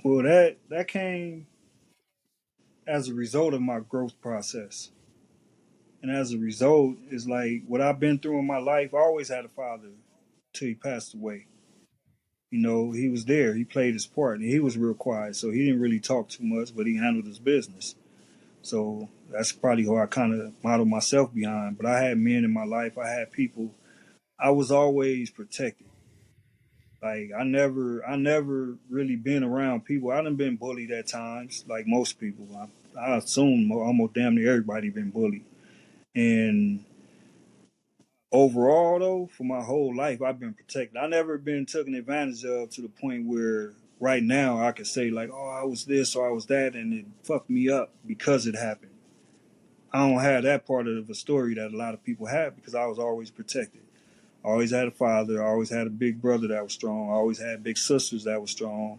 Well, that came as a result of my growth process. And as a result, it's like what I've been through in my life. I always had a father till he passed away. You know, he was there. He played his part, and he was real quiet, so he didn't really talk too much, but he handled his business. So that's probably who I kind of modeled myself behind. But I had men in my life. I had people. I was always protected. Like I never really been around people. I done been bullied at times, like most people. I assume almost damn near everybody been bullied. And overall, though, for my whole life, I've been protected. I never been taken advantage of to the point where right now I could say like, oh, I was this or I was that, and it fucked me up because it happened. I don't have that part of the story that a lot of people have because I was always protected. I always had a father. I always had a big brother that was strong. I always had big sisters that were strong.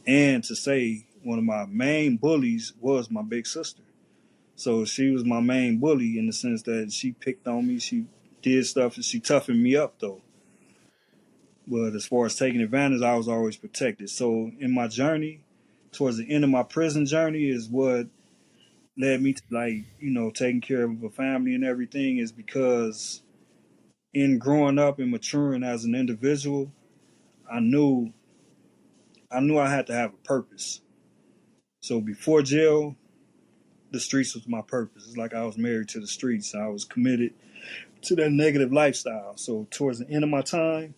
And to say one of my main bullies was my big sister. So she was my main bully in the sense that she picked on me. She did stuff and she toughened me up though. But as far as taking advantage, I was always protected. So in my journey, towards the end of my prison journey is what led me to taking care of a family and everything is because in growing up and maturing as an individual, I knew I had to have a purpose. So before jail, the streets was my purpose. It's like I was married to the streets. I was committed to that negative lifestyle. So towards the end of my time,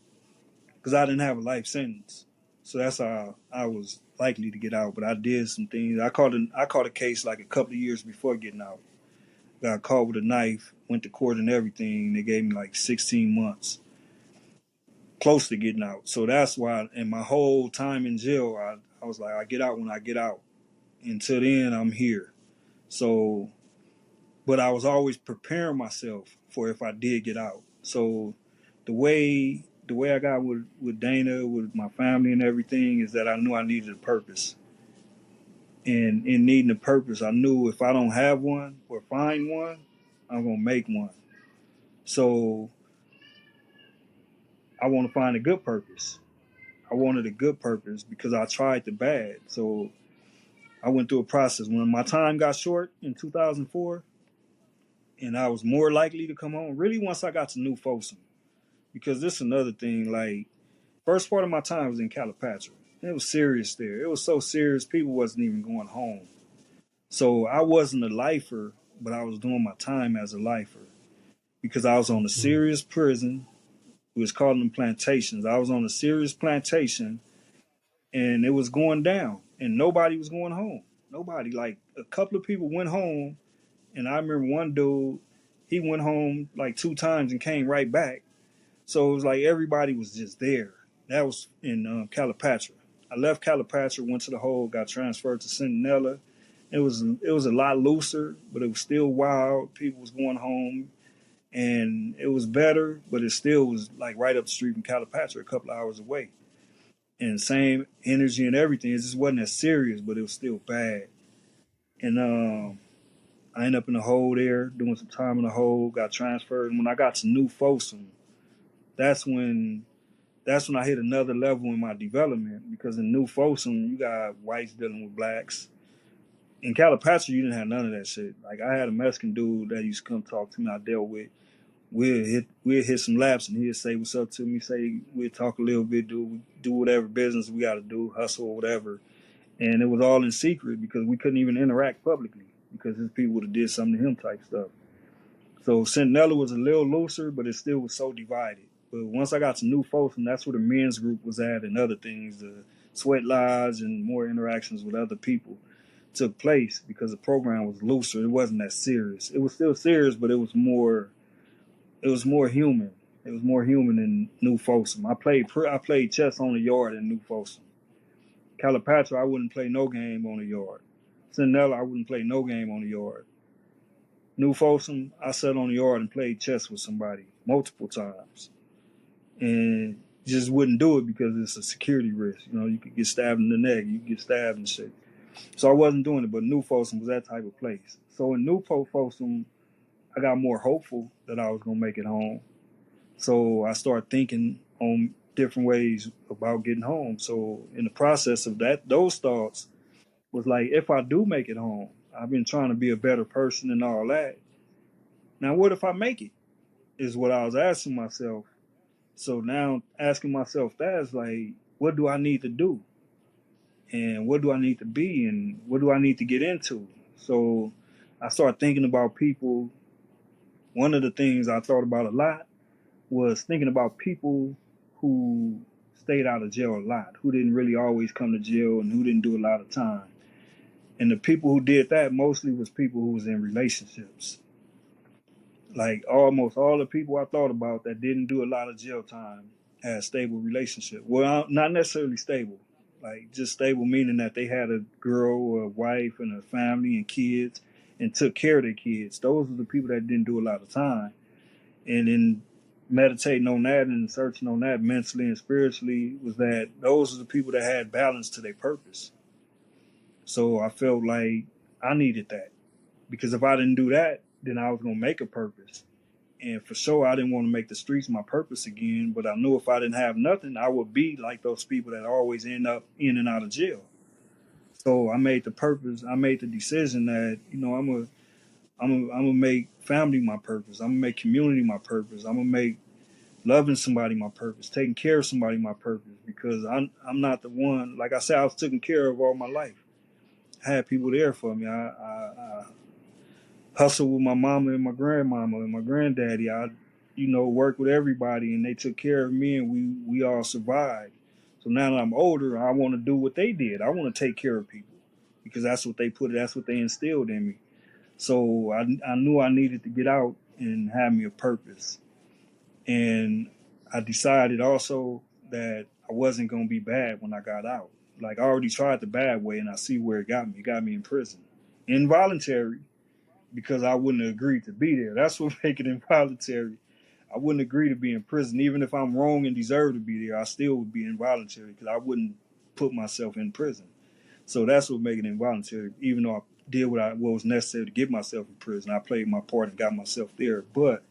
because I didn't have a life sentence, so that's how I was likely to get out. But I did some things. I caught a case like a couple of years before getting out. Got caught with a knife, went to court and everything. They gave me like 16 months, close to getting out. So that's why in my whole time in jail, I was like, I get out when I get out. Until then, I'm here. So, but I was always preparing myself for if I did get out. So the way I got with Dana, with my family and everything, is that I knew I needed a purpose. And in needing a purpose, I knew if I don't have one or find one, I'm gonna make one. So I want to find a good purpose. I wanted a good purpose because I tried the bad. So I went through a process. When my time got short in 2004, and I was more likely to come home, really once I got to New Folsom. Because this is another thing, like, first part of my time was in Calipatria. It was serious there. It was so serious, people wasn't even going home. So I wasn't a lifer, but I was doing my time as a lifer. Because I was on a serious prison. We was calling them plantations. I was on a serious plantation, and it was going down, and nobody was going home. Nobody. Like, a couple of people went home, and I remember one dude, he went home like 2 times and came right back. So it was like everybody was just there. That was in Calipatria. I left Calipatria, went to the hole, got transferred to Centinela. It was a lot looser, but it was still wild. People was going home, and it was better, but it still was like right up the street from Calipatria, a couple of hours away. And same energy and everything. It just wasn't as serious, but it was still bad. And I ended up in the hole there, doing some time in the hole, got transferred. And when I got to New Folsom, that's when that's when I hit another level in my development, because in New Folsom, you got whites dealing with blacks. In Calipatria, you didn't have none of that shit. Like, I had a Mexican dude that used to come talk to me, I dealt with. We'll hit some laps, and he'll say what's up to me, say we'll talk a little bit, do whatever business we got to do, hustle or whatever. And it was all in secret because we couldn't even interact publicly because his people would have did something to him type stuff. So Centinela was a little looser, but it still was so divided. But once I got to New Folsom, that's where the men's group was at, and other things, the sweat lodge and more interactions with other people took place because the program was looser. It wasn't that serious. It was still serious, but it was more human. It was more human in New Folsom. I played chess on the yard in New Folsom. Calipatria, I wouldn't play no game on the yard. Centinela, I wouldn't play no game on the yard. New Folsom, I sat on the yard and played chess with somebody multiple times, and just wouldn't do it because it's a security risk. You know, you could get stabbed in the neck, you could get stabbed and shit. So I wasn't doing it, but New Folsom was that type of place. So in New Folsom, I got more hopeful that I was gonna make it home. So I started thinking on different ways about getting home. So in the process of that, those thoughts was like, if I do make it home, I've been trying to be a better person and all that. Now, what if I make it? Is what I was asking myself. So now asking myself that is like, what do I need to do? And what do I need to be? And what do I need to get into? So I started thinking about people. One of the things I thought about a lot was thinking about people who stayed out of jail a lot, who didn't really always come to jail and who didn't do a lot of time. And the people who did that mostly was people who was in relationships. Like almost all the people I thought about that didn't do a lot of jail time had stable relationship. Well, not necessarily stable, like just stable meaning that they had a girl or a wife and a family and kids and took care of their kids. Those are the people that didn't do a lot of time. And in meditating on that and searching on that mentally and spiritually was that those are the people that had balance to their purpose. So I felt like I needed that because if I didn't do that, then I was going to make a purpose. And for sure, I didn't want to make the streets my purpose again, but I knew if I didn't have nothing, I would be like those people that always end up in and out of jail. So I made the decision that, I'm gonna make family my purpose. I'm gonna make community my purpose. I'm gonna make loving somebody my purpose, taking care of somebody my purpose, because I'm not the one. Like I said, I was taken care of all my life. I had people there for me. I hustled with my mama and my grandmama and my granddaddy. I, worked with everybody, and they took care of me, and we all survived. So now that I'm older, I want to do what they did. I want to take care of people because that's what they instilled in me. So I knew I needed to get out and have me a purpose. And I decided also that I wasn't going to be bad when I got out. Like I already tried the bad way and I see where it got me. It got me in prison. Involuntary, because I wouldn't have agreed to be there. That's what make it involuntary. I wouldn't agree to be in prison. Even if I'm wrong and deserve to be there, I still would be involuntary because I wouldn't put myself in prison. So that's what made it involuntary. Even though I did what was necessary to get myself in prison, I played my part and got myself there. But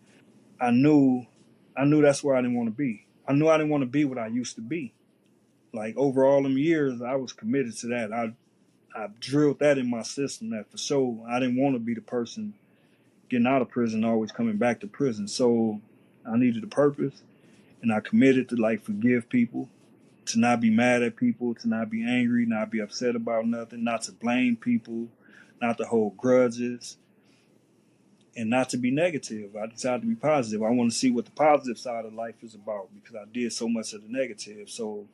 I knew that's where I didn't want to be. I knew I didn't want to be what I used to be. Like over all them years, I was committed to that. I drilled that in my system that for sure I didn't want to be the person getting out of prison, always coming back to prison. So I needed a purpose, and I committed to like forgive people, to not be mad at people, to not be angry, not be upset about nothing, not to blame people, not to hold grudges, and not to be negative. I decided to be positive. I want to see what the positive side of life is about because I did so much of the negative. So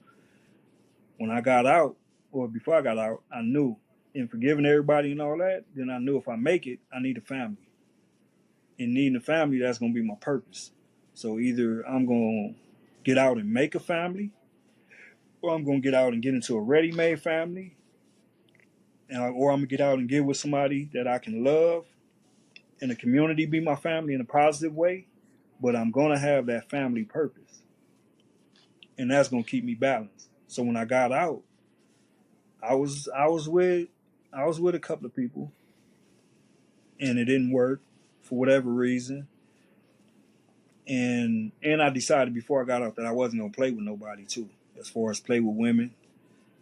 when I got out, or before I got out, I knew in forgiving everybody and all that, then I knew if I make it, I need a family. In needing a family, that's going to be my purpose. So either I'm going to get out and make a family, or I'm going to get out and get into a ready-made family, or I'm going to get out and get with somebody that I can love and the community be my family in a positive way, but I'm going to have that family purpose. And that's going to keep me balanced. So when I got out, I was with a couple of people and it didn't work for whatever reason. And I decided before I got out that I wasn't gonna play with nobody too, as far as play with women.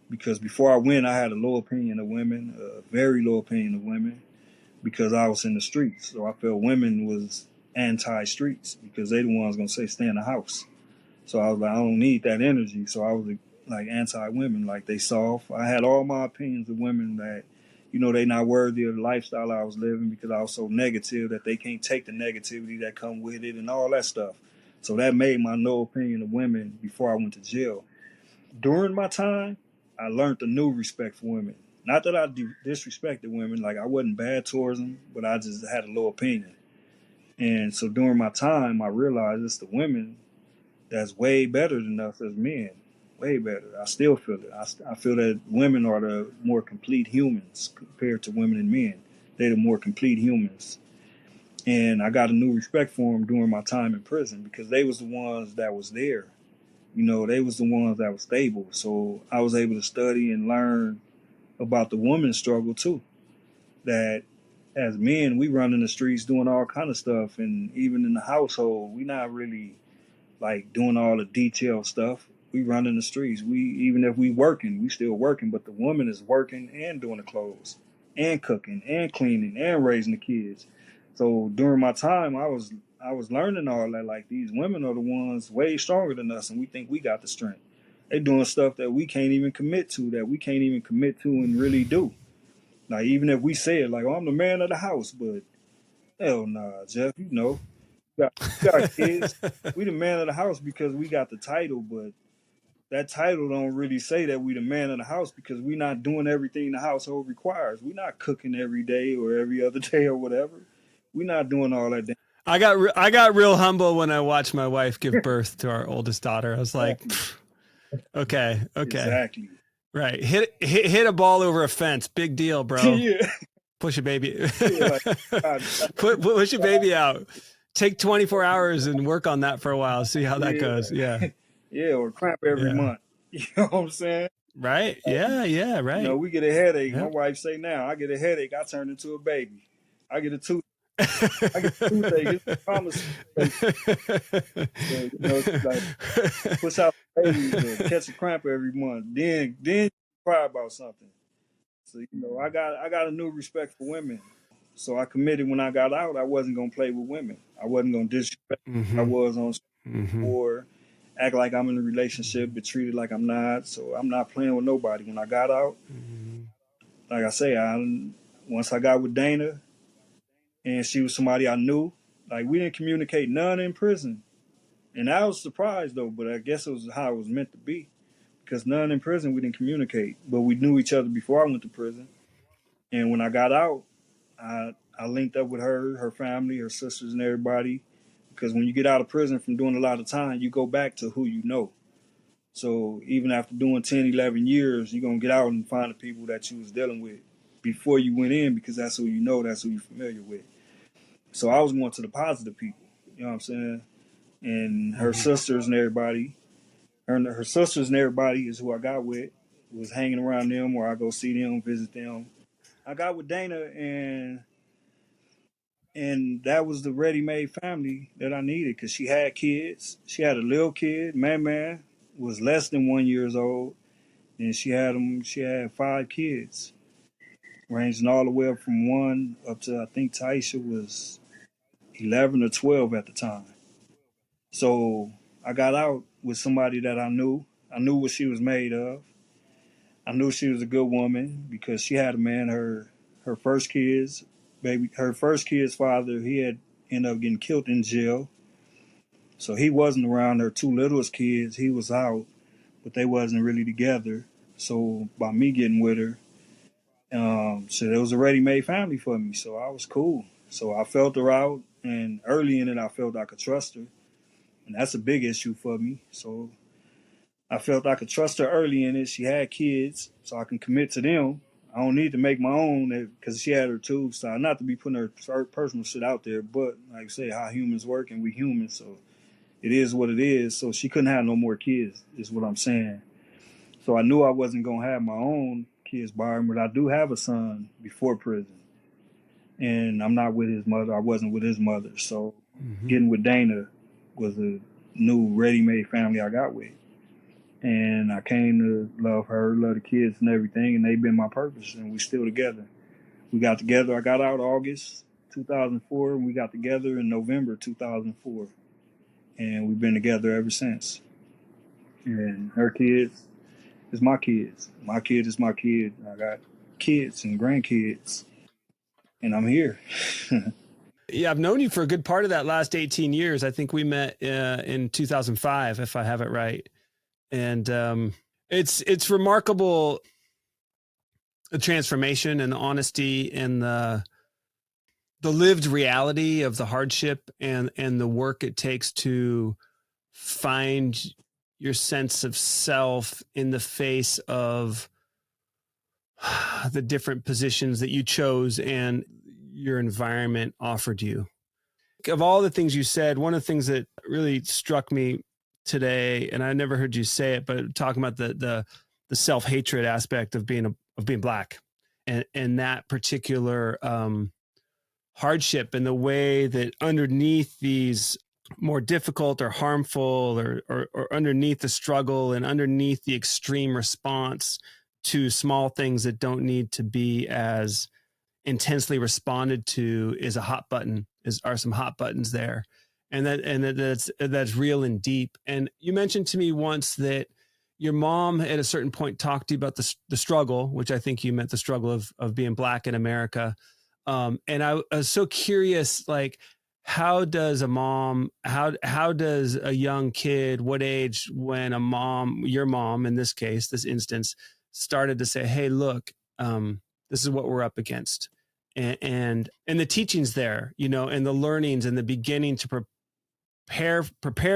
Because before I went, I had a low opinion of women, a very low opinion of women, because I was in the streets. So I felt women was anti-streets because they the ones gonna say stay in the house. So I was like, I don't need that energy. So I was like anti-women, like they soft. I had all my opinions of women that, they not worthy of the lifestyle I was living because I was so negative that they can't take the negativity that come with it and all that stuff. So that made my no opinion of women before I went to jail. During my time, I learned a new respect for women. Not that I disrespected women, like I wasn't bad towards them, but I just had a low opinion. And so during my time, I realized it's the women that's way better than us as men. Way better. I still feel it. I feel that women are the more complete humans compared to women and men. They're the more complete humans. And I got a new respect for them during my time in prison because they was the ones that was there. They was the ones that was stable. So I was able to study and learn about the woman's struggle too. That as men, we run in the streets doing all kind of stuff. And even in the household, we not really like doing all the detailed stuff. We run in the streets. Even if we working, we still working, but the woman is working and doing the clothes and cooking and cleaning and raising the kids. So during my time, I was learning all that. Like these women are the ones way stronger than us, and we think we got the strength. They doing stuff that we can't even commit to, and really do. Like even if we say it, like, "Oh, I'm the man of the house," but hell nah, Jeff. We got kids. We the man of the house because we got the title, but that title don't really say that we the man of the house because we not doing everything the household requires. We not cooking every day or every other day or whatever. We not doing all that. I got real humble when I watched my wife give birth to our oldest daughter. I was like, Exactly. okay, Exactly. right. Hit a ball over a fence. Big deal, bro. Yeah. Push a baby. Yeah. Like God, Push a baby out. Take 24 hours and work on that for a while. See how that goes. Yeah. yeah. Yeah. Or cramp every Yeah. month. You know what I'm saying? Right. Yeah. Yeah. Right. We get a headache. My Yep. wife say now, I get a headache, I turn into a baby. I get a tooth. I get a toothache. It's a promise. She's like push out the babies or catch a cramp every month. Then you cry about something. So I got a new respect for women. So I committed when I got out. I wasn't gonna play with women. I wasn't gonna disrespect. I Mm-hmm. was on Mm-hmm. or act like I'm in a relationship, but treated like I'm not. So I'm not playing with nobody. When I got out, Mm-hmm. like I say, once I got with Dana and she was somebody I knew. Like we didn't communicate none in prison, and I was surprised though. But I guess it was how it was meant to be because none in prison we didn't communicate, but we knew each other before I went to prison. And when I got out, I linked up with her family, her sisters, and everybody. Because when you get out of prison from doing a lot of time, you go back to who you know. So even after doing 10, 11 years, you're going to get out and find the people that you was dealing with before you went in because that's who you know, that's who you're familiar with. So I was going to the positive people, you know what I'm saying? And her Mm-hmm. sisters and everybody, her sisters and everybody is who I got with, was hanging around them or I go see them, visit them. I got with Dana and that was the ready-made family that I needed because she had kids. She had a little kid, man, was less than 1 years old, and she had them. She had 5 kids, ranging all the way up from one up to I think Taisha was 11 or 12 at the time. So I got out with somebody that I knew. I knew what she was made of. I knew she was a good woman because she had a man. Her first kids, her first kid's father, he had ended up getting killed in jail. So he wasn't around her two littlest kids. He was out, but they wasn't really together. So by me getting with her, so it was a ready-made family for me. So I was cool. So I felt her out, and early in it, I felt I could trust her, and that's a big issue for me. So I felt I could trust her early in it. She had kids, so I can commit to them. I don't need to make my own because she had her too. So not to be putting her personal shit out there, but like I say, how humans work, and we humans, so it is what it is. So she couldn't have no more kids, is what I'm saying. So I knew I wasn't gonna have my own kids by her, but I do have a son before prison, and I'm not with his mother. I wasn't with his mother. So Mm-hmm. getting with Dana, was a new ready-made family I got with. And I came to love her, love the kids and everything, and they've been my purpose, and we still together. We got together, I got out August 2004, and we got together in November 2004. And we've been together ever since. And her kids is my kids. My kid is my kid. I got kids and grandkids, and I'm here. Yeah, I've known you for a good part of that last 18 years. I think we met in 2005, if I have it right. And it's remarkable, the transformation and the honesty and the lived reality of the hardship and the work it takes to find your sense of self in the face of the different positions that you chose and your environment offered you. Of all the things you said, one of the things that really struck me today, and I never heard you say it, but talking about the self-hatred aspect of being black, and that particular hardship, and the way that underneath these more difficult or harmful or underneath the struggle and underneath the extreme response to small things that don't need to be as intensely responded to is a hot button, are some hot buttons there. And that's real and deep. And you mentioned to me once that your mom at a certain point talked to you about the struggle, which I think you meant the struggle of being black in America. And I was so curious, like, how does a young kid, what age, when your mom in this case, this instance, started to say, hey, look, this is what we're up against. And the teachings there, and the learnings and the beginning to prepare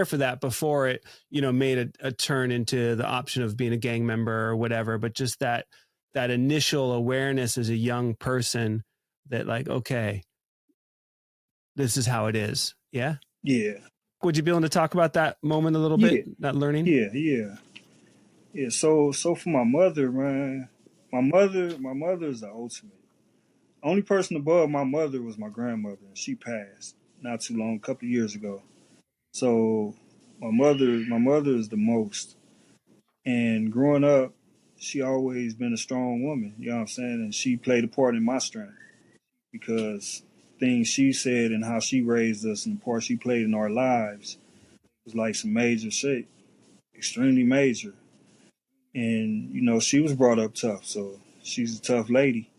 for that before it, made a turn into the option of being a gang member or whatever. But just that initial awareness as a young person that, like, okay, this is how it is. Yeah. Yeah. Would you be able to talk about that moment a little Yeah. bit, that learning? Yeah. So for my mother, man, my mother is the ultimate. Only person above my mother was my grandmother, and she passed not too long, a couple of years ago. So my mother is the most. And growing up, she always been a strong woman. You know what I'm saying? And she played a part in my strength because things she said and how she raised us and the part she played in our lives was like some major shit, extremely major. And she was brought up tough, so she's a tough lady.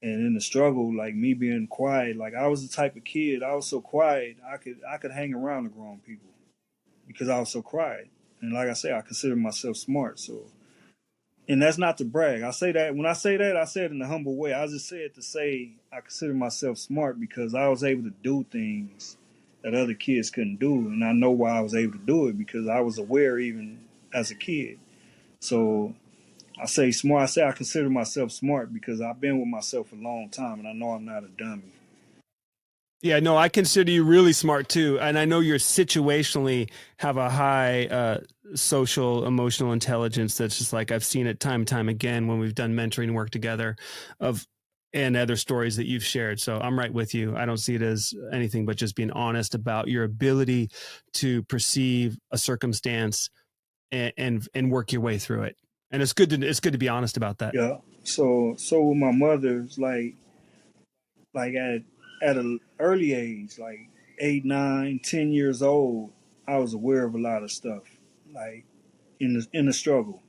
And in the struggle, like me being quiet, like I was the type of kid, I was so quiet, I could hang around the grown people because I was so quiet. And like I say, I consider myself smart. So, and that's not to brag. I say that when I say that, I say it in a humble way. I just say it to say I consider myself smart because I was able to do things that other kids couldn't do, and I know why I was able to do it because I was aware even as a kid. So I say smart. I say I consider myself smart because I've been with myself a long time, and I know I'm not a dummy. Yeah, no, I consider you really smart too. And I know you're situationally have a high social, emotional intelligence that's just like I've seen it time and time again when we've done mentoring work together and other stories that you've shared. So I'm right with you. I don't see it as anything but just being honest about your ability to perceive a circumstance and work your way through it. And it's good to be honest about that. Yeah. So with my mother, it's like at an early age, like 8, 9, 10 years old, I was aware of a lot of stuff, like in the struggle.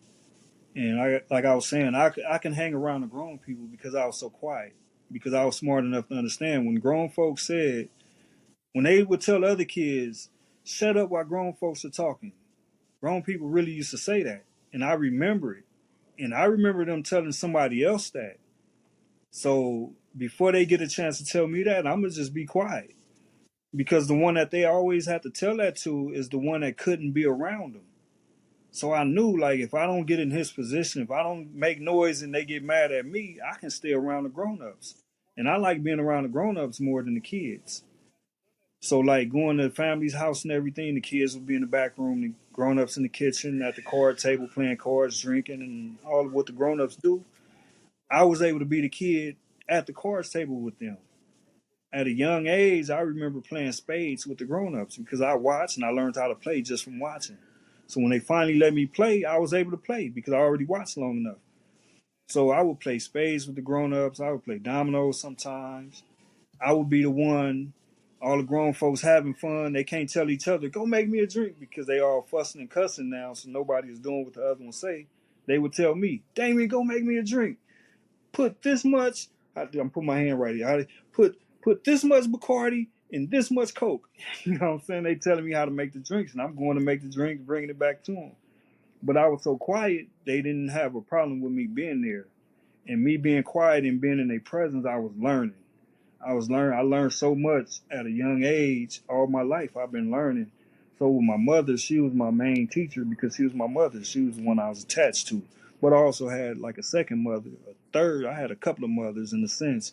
And like I was saying, I can hang around the grown people because I was so quiet, because I was smart enough to understand when grown folks said, when they would tell other kids, shut up while grown folks are talking. Grown people really used to say that. And I remember it. And I remember them telling somebody else that. So before they get a chance to tell me that, I'm going to just be quiet. Because the one that they always have to tell that to is the one that couldn't be around them. So I knew, like, if I don't get in his position, if I don't make noise and they get mad at me, I can stay around the grown-ups. And I like being around the grown-ups more than the kids. So, like, going to the family's house and everything, the kids would be in the back room, the grown-ups in the kitchen, at the card table, playing cards, drinking, and all of what the grown-ups do. I was able to be the kid at the cards table with them. At a young age, I remember playing spades with the grown-ups because I watched and I learned how to play just from watching. So when they finally let me play, I was able to play because I already watched long enough. So I would play spades with the grown-ups. I would play dominoes sometimes. I would be the one, all the grown folks having fun. They can't tell each other, go make me a drink because they all fussing and cussing now, so nobody is doing what the other one say. They would tell me, Damien, go make me a drink. Put this much, I'm putting my hand right here. Put this much Bacardi and this much Coke. You know what I'm saying? They telling me how to make the drinks, and I'm going to make the drinks, bringing it back to them. But I was so quiet, they didn't have a problem with me being there. And me being quiet and being in their presence, I was learning. I learned so much at a young age. All my life I've been learning. So with my mother, she was my main teacher because she was my mother. She was the one I was attached to. But I also had like a second mother, a third. I had a couple of mothers in a sense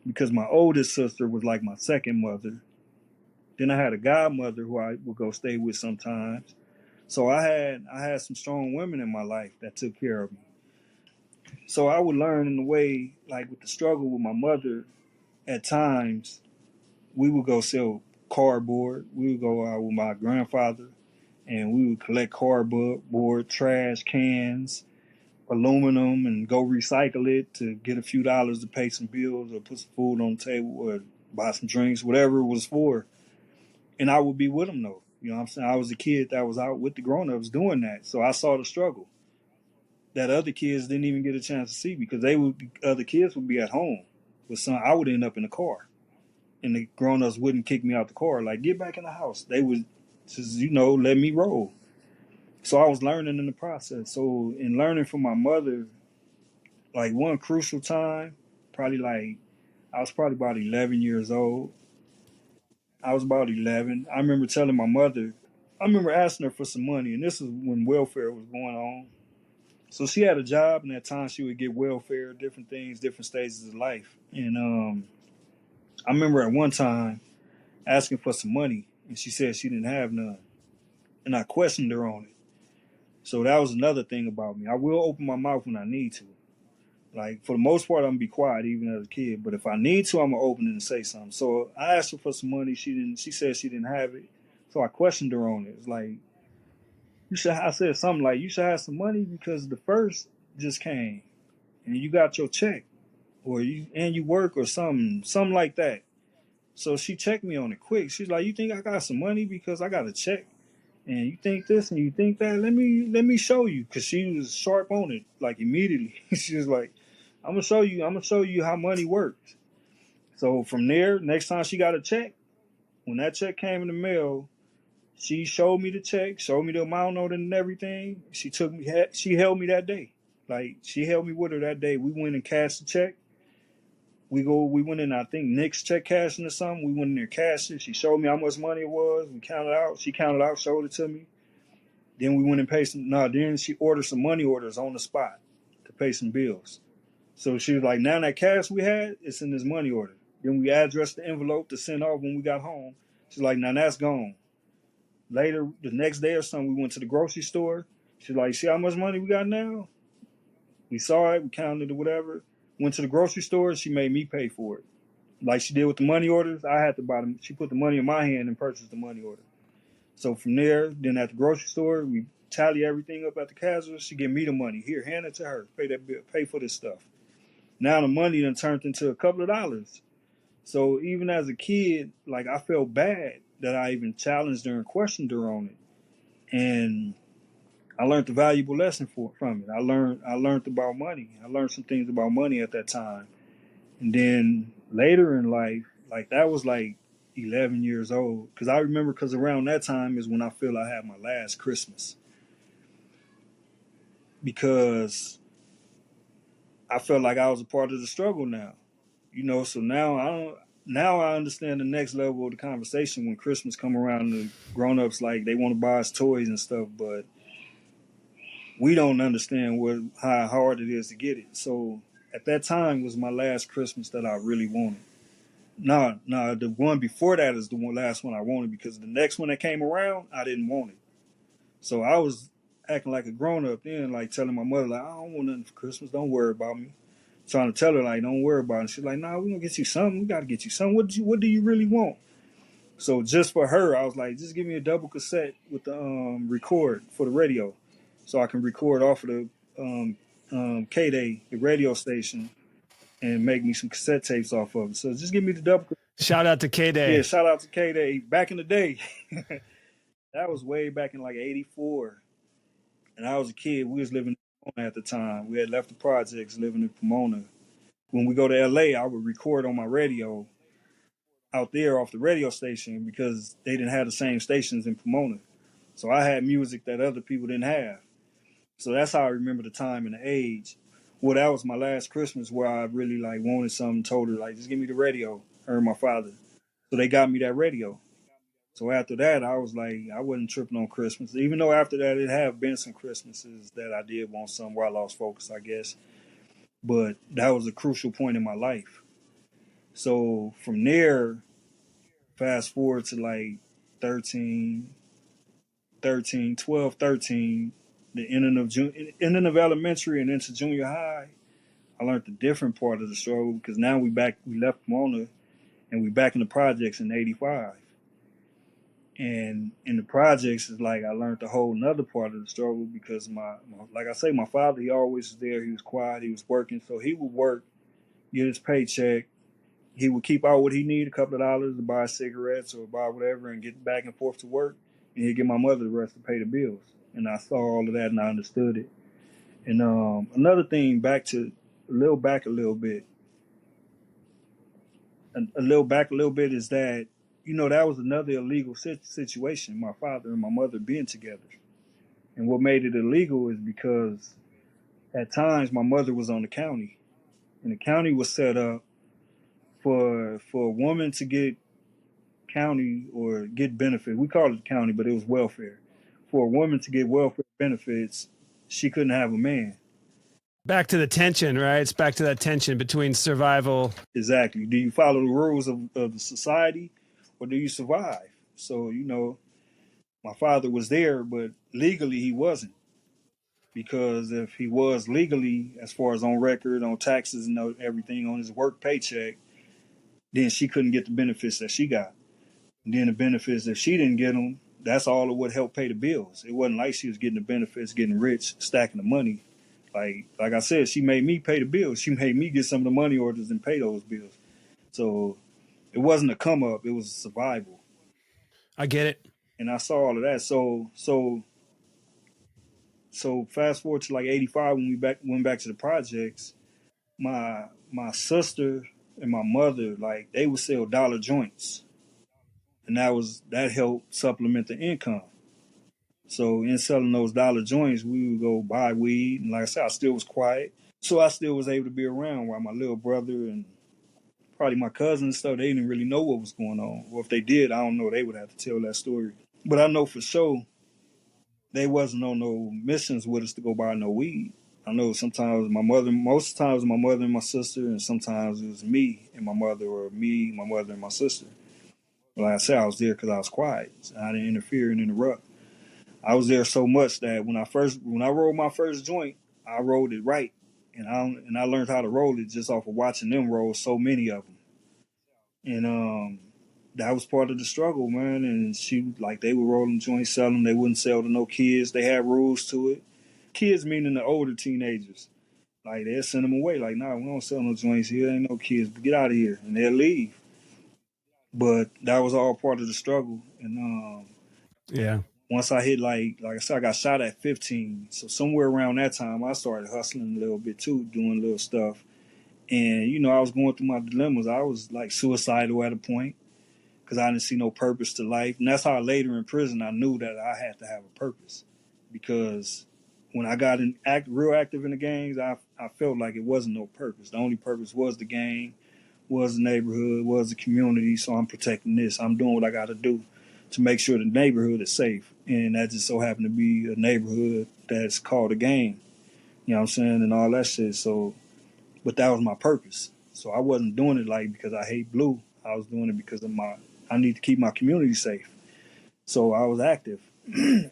because my oldest sister was like my second mother. Then I had a godmother who I would go stay with sometimes. So I had some strong women in my life that took care of me. So I would learn in the way, like with the struggle with my mother, at times we would go sell cardboard. We would go out with my grandfather and we would collect cardboard, trash cans, aluminum, and go recycle it to get a few dollars to pay some bills or put some food on the table or buy some drinks, whatever it was for. And I would be with them though. You know what I'm saying? I was a kid that was out with the grown-ups doing that. So I saw the struggle that other kids didn't even get a chance to see because other kids would be at home. With some, I would end up in the car and the grown-ups wouldn't kick me out the car. Like, get back in the house. They would just, let me roll. So I was learning in the process. So in learning from my mother, like one crucial time, I was probably about 11 years old. I was about 11. I remember telling my mother, I remember asking her for some money, and this is when welfare was going on. So she had a job, and at times she would get welfare, different things, different stages of life. And I remember at one time asking for some money, and she said she didn't have none. And I questioned her on it. So that was another thing about me. I will open my mouth when I need to. Like, for the most part, I'm going to be quiet, even as a kid. But if I need to, I'm going to open it and say something. So I asked her for some money. She said she didn't have it. So I questioned her on it. It's like, I said something like, you should have some money because the first just came and you got your check or you work or something like that. So she checked me on it quick. She's like, you think I got some money because I got a check? And you think this and you think that? Let me show you. Cause she was sharp on it, like immediately. She was like, I'm gonna show you how money works. So from there, next time she got a check, when that check came in the mail, she showed me the check, showed me the amount on it and everything. She held me that day. Like she held me with her that day. We went and cashed the check. We went in, I think Nick's check cashing or something. We went in there, cashed it. She showed me how much money it was. We counted out. She counted out, showed it to me. Then we went and paid some. No, then she ordered some money orders on the spot to pay some bills. So she was like, now that cash we had, it's in this money order. Then we addressed the envelope to send off when we got home. She's like, now that's gone. Later, the next day or something, we went to the grocery store. She's like, see how much money we got now? We saw it, we counted it or whatever. Went to the grocery store, she made me pay for it. Like she did with the money orders, I had to buy them. She put the money in my hand and purchased the money order. So from there, then at the grocery store, we tally everything up at the cashier. She give me the money. Here, hand it to her. Pay that bill. Pay for this stuff. Now the money then turned into a couple of dollars. So even as a kid, like I felt bad that I even challenged her and questioned her on it. And I learned a valuable lesson from it. I learned about money. I learned some things about money at that time. And then later in life, like that was like 11 years old. Because I remember, because around that time is when I feel I had my last Christmas. Because I felt like I was a part of the struggle now. So now I understand the next level of the conversation when Christmas come around. The grown-ups, like, they want to buy us toys and stuff, but we don't understand how hard it is to get it. So at that time was my last Christmas that I really wanted. No, the one before that is the last one I wanted, because the next one that came around, I didn't want it. So I was acting like a grown-up then, like telling my mother, like, I don't want nothing for Christmas. Don't worry about me. trying to tell her like, don't worry about it. She's like, nah, we gonna get you something. We gotta get you something. What do you really want? So just for her, I was like, just give me a double cassette with the record for the radio, so I can record off of the K-Day, the radio station, and make me some cassette tapes off of it. So just give me the double. Shout out to K-Day. Yeah, shout out to K-Day. Back in the day, that was way back in like '84, and I was a kid. We was living in Pomona at the time. We had left the projects, living in Pomona. When we go to LA, I would record on my radio out there off the radio station because they didn't have the same stations in Pomona. So I had music that other people didn't have. So that's how I remember the time and the age. Well, that was my last Christmas where I really like wanted something, told her like, just give me the radio, her and my father. So they got me that radio. So after that, I was like, I wasn't tripping on Christmas. Even though after that, it have been some Christmases that I did want something where I lost focus, I guess. But that was a crucial point in my life. So from there, fast forward to like 13, 12, 13, the ending of elementary and into junior high, I learned the different part of the struggle because now we left Pomona and we back in the projects in '85. And in the projects is like I learned a whole nother part of the struggle because like I say, my father, he always was there. He was quiet. He was working. So he would work, get his paycheck. He would keep out what he needed, a couple of dollars to buy cigarettes or buy whatever and get back and forth to work. And he'd give my mother the rest to pay the bills. And I saw all of that and I understood it. And another thing, back a little bit, is that, that was another illegal situation, my father and my mother being together. And what made it illegal is because at times my mother was on the county. And the county was set up for a woman to get county or get benefit. We called it county, but it was welfare. For a woman to get welfare benefits, she couldn't have a man. Back to the tension, right? It's back to that tension between survival. Exactly. Do you follow the rules of the society or do you survive? So, my father was there, but legally he wasn't. Because if he was legally, as far as on record, on taxes and everything, on his work paycheck, then she couldn't get the benefits that she got. And then the benefits, if she didn't get them, that's all it would help pay the bills. It wasn't like she was getting the benefits, getting rich, stacking the money. Like I said, she made me pay the bills. She made me get some of the money orders and pay those bills. So it wasn't a come up; it was a survival. I get it. And I saw all of that. So fast forward to like '85 when we went back to the projects. My sister and my mother, like, they would sell dollar joints, and that helped supplement the income. So in selling those dollar joints, we would go buy weed, and like I said, I still was quiet, so I still was able to be around. While my little brother and probably my cousins and stuff, they didn't really know what was going on, or if they did, I don't know. They would have to tell that story. But I know for sure they wasn't on no missions with us to go buy no weed. I know sometimes most times my mother and my sister, and sometimes it was me and my mother, or me, my mother, and my sister. Like I said, I was there because I was quiet. So I didn't interfere and interrupt. I was there so much that when I rolled my first joint, I rolled it right, and I learned how to roll it just off of watching them roll so many of them, and that was part of the struggle, man. And they were rolling joints, selling. They wouldn't sell to no kids. They had rules to it. Kids meaning the older teenagers. Like, they'll send them away. Like, nah, we don't sell no joints here. Ain't no kids. Get out of here. And they'll leave. But that was all part of the struggle. And yeah, once I hit, like I said, I got shot at 15. So somewhere around that time, I started hustling a little bit too, doing little stuff. And, I was going through my dilemmas. I was like suicidal at a point because I didn't see no purpose to life. And that's how later in prison I knew that I had to have a purpose. Because when I got real active in the gangs, I felt like it wasn't no purpose. The only purpose was the gang, was the neighborhood, was the community. So I'm protecting this. I'm doing what I got to do to make sure the neighborhood is safe. And that just so happened to be a neighborhood that's called a gang. You know what I'm saying? And all that shit. So, but that was my purpose. So I wasn't doing it like because I hate blue. I was doing it because I need to keep my community safe. So I was active.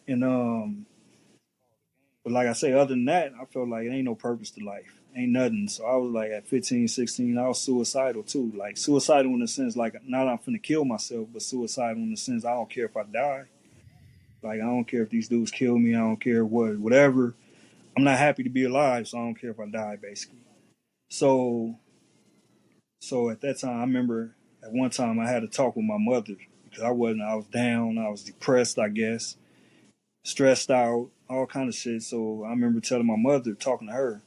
And but like I say, other than that, I felt like it ain't no purpose to life. ain't nothing. So I was like at 15, 16, I was suicidal too. Like suicidal in the sense like not I'm finna kill myself, but suicidal in the sense I don't care if I die. Like I don't care if these dudes kill me. I don't care whatever. I'm not happy to be alive, so I don't care if I die basically. So at that time I remember at one time I had to talk with my mother because I was down, I was depressed, I guess, stressed out, all kind of shit. So I remember telling my mother, talking to her,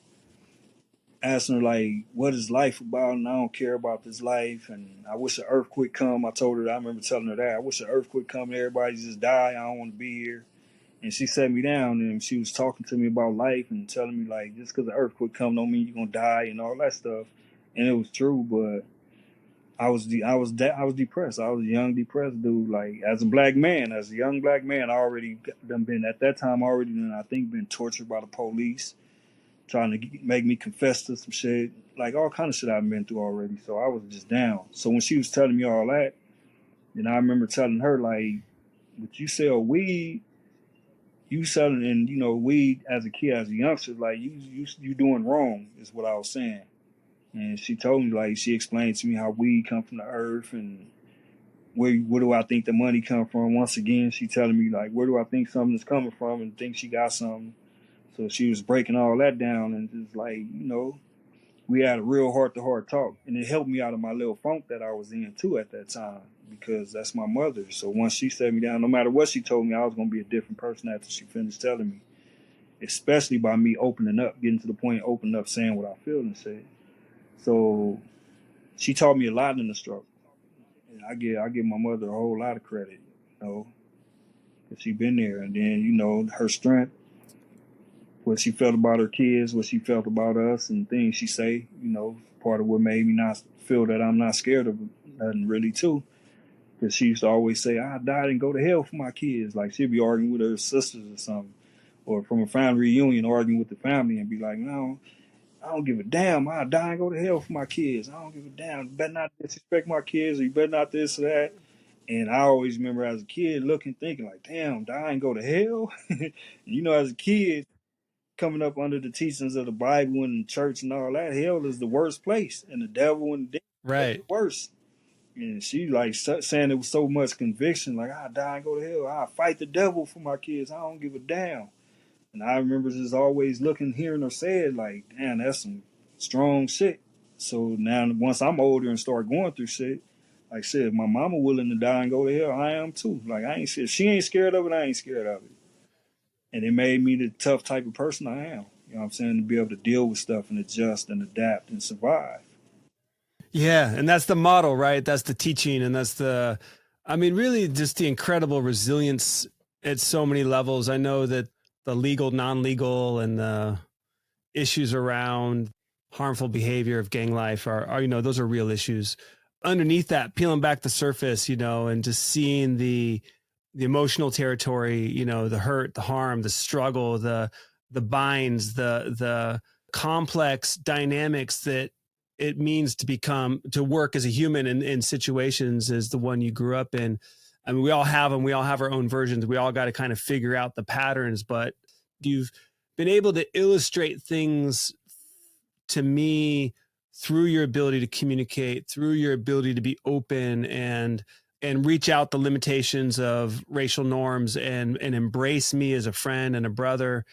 asking her like, "What is life about?" And I don't care about this life. And I wish an earthquake come. I told her. I remember telling her that I wish an earthquake come and everybody just die. I don't want to be here. And she sat me down and she was talking to me about life and telling me like, just because an earthquake come don't mean you're gonna die and all that stuff. And it was true, but I was depressed. I was a young depressed dude. Like as a black man, as a young black man, I already done been at that time already. Done, I think been tortured by the police trying to make me confess to some shit, like all kind of shit I've been through already. So I was just down. So when she was telling me all that, then I remember telling her like, "But you sell weed, you selling, and you know weed as a kid, as a youngster, like you doing wrong," is what I was saying. And she told me like she explained to me how weed come from the earth and where do I think the money come from. Once again, she telling me like where do I think something is coming from and think she got something. So she was breaking all that down and just like, we had a real heart to heart talk. And it helped me out of my little funk that I was in too at that time because that's my mother. So once she set me down, no matter what she told me, I was going to be a different person after she finished telling me, especially by me opening up, getting to the point of opening up, saying what I feel and say. So she taught me a lot in the struggle. And I give my mother a whole lot of credit, you know, because she been there. And then, her strength, what she felt about her kids, what she felt about us, and things she say. Part of what made me not feel that I'm not scared of nothing really too. Because she used to always say, "I died and go to hell for my kids." Like she'd be arguing with her sisters or something, or from a family reunion arguing with the family and be like, "No, I don't give a damn. I die and go to hell for my kids. I don't give a damn. You better not disrespect my kids, or you better not this or that." And I always remember as a kid looking, thinking like, "Damn, die and go to hell." As a kid, coming up under the teachings of the Bible and the church and all that, hell is the worst place, and the devil and the devil is Right. the worst. And she like saying it with so much conviction, like I die and go to hell. I fight the devil for my kids. I don't give a damn. And I remember just always looking, hearing her say it, like, damn, that's some strong shit. So now once I'm older and start going through shit, like I said, my mama willing to die and go to hell, I am too. Like I ain't scared. She ain't scared of it. I ain't scared of it. And it made me the tough type of person I am. You know what I'm saying? To be able to deal with stuff and adjust and adapt and survive. Yeah, and that's the model, right? That's the teaching, and I mean, really just the incredible resilience at so many levels. I know that the legal, non-legal, and the issues around harmful behavior of gang life are those are real issues. Underneath that, peeling back the surface, and just seeing the emotional territory, the hurt, the harm, the struggle, the binds, the complex dynamics that it means to work as a human in situations as the one you grew up in. I mean, we all have them. We all have our own versions. We all got to kind of figure out the patterns, but you've been able to illustrate things to me through your ability to communicate, through your ability to be open and reach out the limitations of racial norms and embrace me as a friend and a brother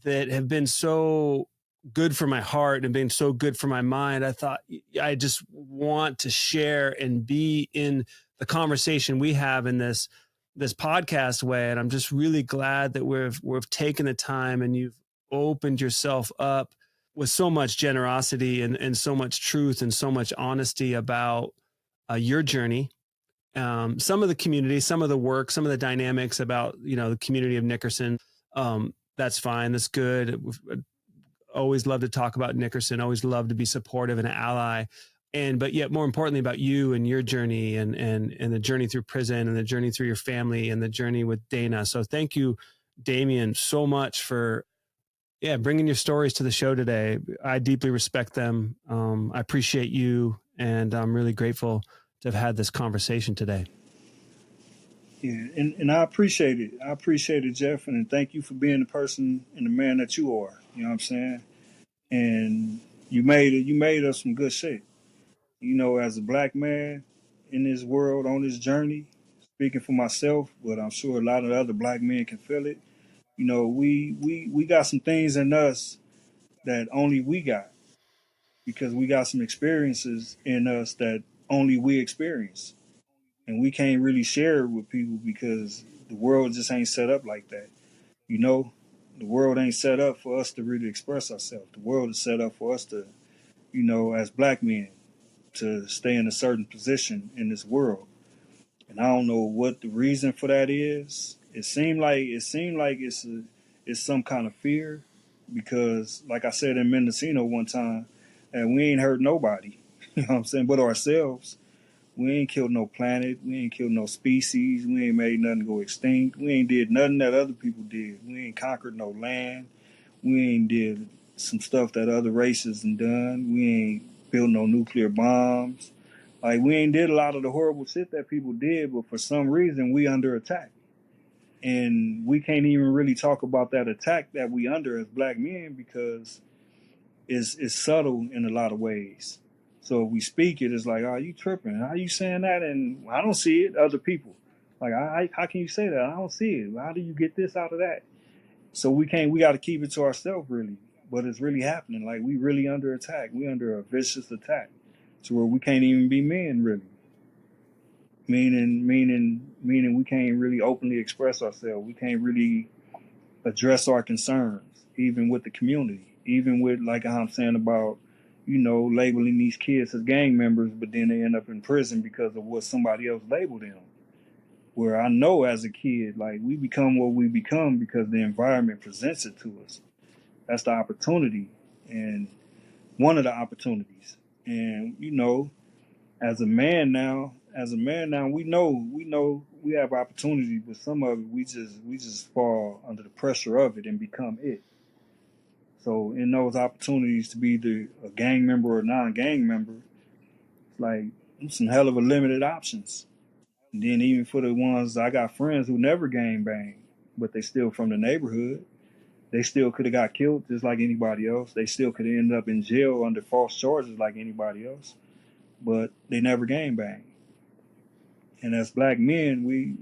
that have been so good for my heart and been so good for my mind. I thought I just want to share and be in the conversation we have in this podcast way. And I'm just really glad that we've taken the time and you've opened yourself up with so much generosity and so much truth and so much honesty about your journey, some of the community, some of the work, some of the dynamics about the community of Nickerson. That's fine. That's good. We've always love to talk about Nickerson. Always love to be supportive and an ally. But yet more importantly about you and your journey and the journey through prison and the journey through your family and the journey with Dana. So thank you, Damien, so much for bringing your stories to the show today. I deeply respect them. I appreciate you, and I'm really grateful to have had this conversation today. Yeah, and I appreciate it. I appreciate it, Jeff, and thank you for being the person and the man that you are. You know what I'm saying? And You made us some good shit. As a black man in this world on this journey, speaking for myself, but I'm sure a lot of other black men can feel it. We got some things in us that only we got because we got some experiences in us that only we experience. And we can't really share it with people because the world just ain't set up like that. You know, the world ain't set up for us to really express ourselves. The world is set up for us to, as black men, to stay in a certain position in this world. And I don't know what the reason for that is. It seemed like it's some kind of fear because, like I said in Mendocino one time, and we ain't hurt nobody. You know what I'm saying? But ourselves. We ain't killed no planet. We ain't killed no species. We ain't made nothing go extinct. We ain't did nothing that other people did. We ain't conquered no land. We ain't did some stuff that other races and done. We ain't built no nuclear bombs. Like we ain't did a lot of the horrible shit that people did, but for some reason we under attack. And we can't even really talk about that attack that we under as black men because it's subtle in a lot of ways. So if we speak it, it's like, oh, you tripping. How you saying that? And I don't see it. Other people. Like, how can you say that? I don't see it. How do you get this out of that? So we got to keep it to ourselves, really. But it's really happening. Like, we really under attack. We under a vicious attack to where we can't even be men, really. Meaning we can't really openly express ourselves. We can't really address our concerns, even with the community, even with, like I'm saying about, labeling these kids as gang members, but then they end up in prison because of what somebody else labeled them. Where I know as a kid, like we become what we become because the environment presents it to us. That's the opportunity, and one of the opportunities. And as a man now, we know we have opportunity, but some of it we just fall under the pressure of it and become it. So in those opportunities to be a gang member or a non-gang member, like some hell of a limited options. And then even for the ones I got friends who never gang bang, but they still from the neighborhood, they still could have got killed just like anybody else. They still could have ended up in jail under false charges like anybody else, but they never gang bang. And as black men, we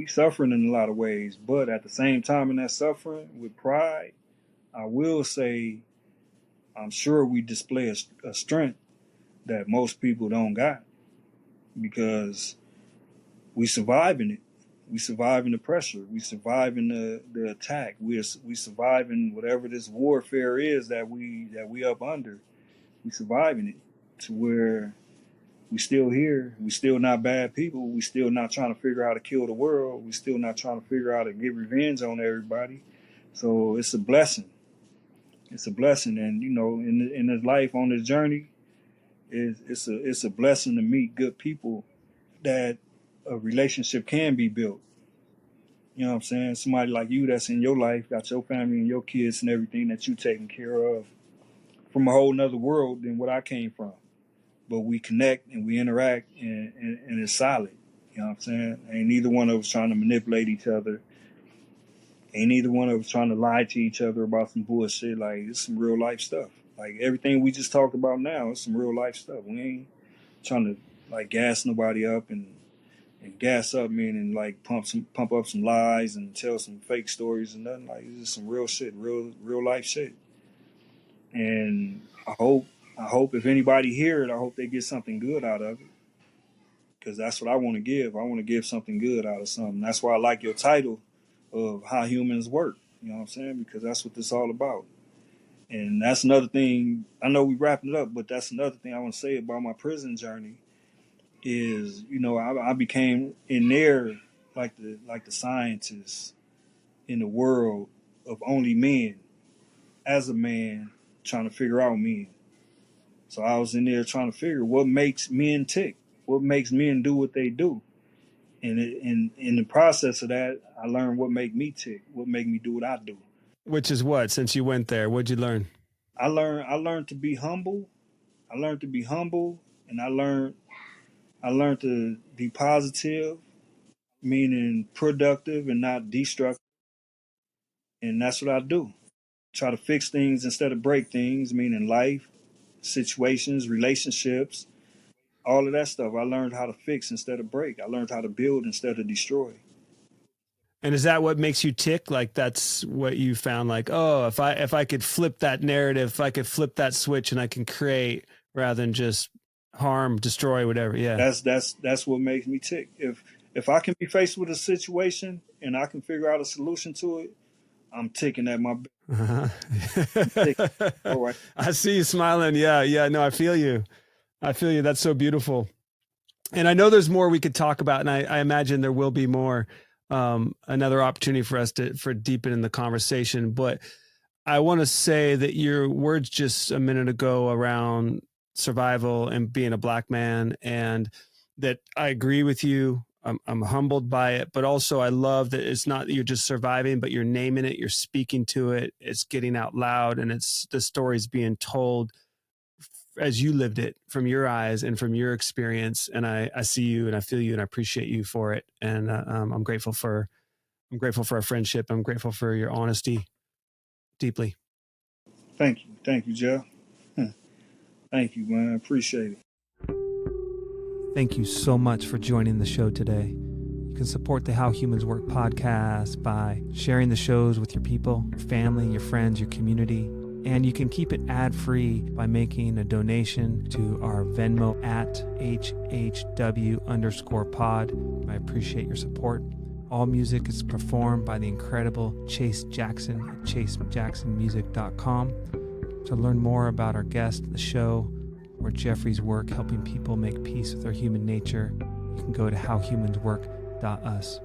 suffering in a lot of ways, but at the same time in that suffering with pride, I will say I'm sure we display a strength that most people don't got because we surviving it. We surviving the pressure. We surviving the attack. We surviving whatever this warfare is that we up under. We surviving it to where we still here. We still not bad people. We still not trying to figure out how to kill the world. We still not trying to figure out how to get revenge on everybody. So it's a blessing. It's a blessing, and in this life on this journey, it's a blessing to meet good people that a relationship can be built. You know what I'm saying? Somebody like you that's in your life, got your family and your kids and everything that you taking care of from a whole nother world than what I came from. But we connect and we interact and it's solid. You know what I'm saying? Ain't neither one of us trying to manipulate each other. Ain't neither one of us trying to lie to each other about some bullshit. Like, it's some real life stuff. Like, everything we just talked about now is some real life stuff. We ain't trying to, like, gas nobody up and gas up meaning, like, pump up some lies and tell some fake stories and nothing. Like, it's just some real shit, real life shit. And I hope if anybody hear it, I hope they get something good out of it. Because that's what I want to give. I want to give something good out of something. That's why I like your title of How Humans Work. You know what I'm saying? Because that's what this is all about. And that's another thing. I know we wrapping it up, but that's another thing I want to say about my prison journey is, I became in there like the scientists in the world of only men as a man trying to figure out men. So I was in there trying to figure what makes men tick, what makes men do what they do. And in the process of that, I learned what make me tick, what make me do what I do. Which is what? Since you went there, what'd you learn? I learned to be humble. I learned to be humble, and I learned to be positive, meaning productive and not destructive. And that's what I do. try to fix things instead of break things, meaning life, situations, relationships, all of that stuff. I learned how to fix instead of break. I learned how to build instead of destroy. And is that what makes you tick? Like that's what you found, like, oh, if I could flip that narrative, if I could flip that switch and I can create rather than just harm, destroy, whatever. Yeah. That's what makes me tick. If I can be faced with a situation and I can figure out a solution to it, I'm ticking at my All right. I see you smiling. Yeah. No, I feel you. That's so beautiful. And I know there's more we could talk about, and I imagine there will be more, another opportunity for us for deepen in the conversation. But I want to say that your words just a minute ago around survival and being a Black man, and that I agree with you. I'm humbled by it, but also I love that it's not that you're just surviving, but you're naming it, you're speaking to it, it's getting out loud, and it's the stories being told as you lived it from your eyes and from your experience. And I see you and I feel you and I appreciate you for it. And I'm grateful for our friendship. I'm grateful for your honesty deeply. Thank you, Jeff. Thank you, man. I appreciate it. Thank you so much for joining the show today. You can support the How Humans Work podcast by sharing the shows with your people, your family, your friends, your community. And you can keep it ad-free by making a donation to our Venmo at HHW_pod. I appreciate your support. All music is performed by the incredible Chase Jackson at chasejacksonmusic.com. To learn more about our guest, the show, or Jeffrey's work helping people make peace with their human nature, you can go to howhumanswork.us.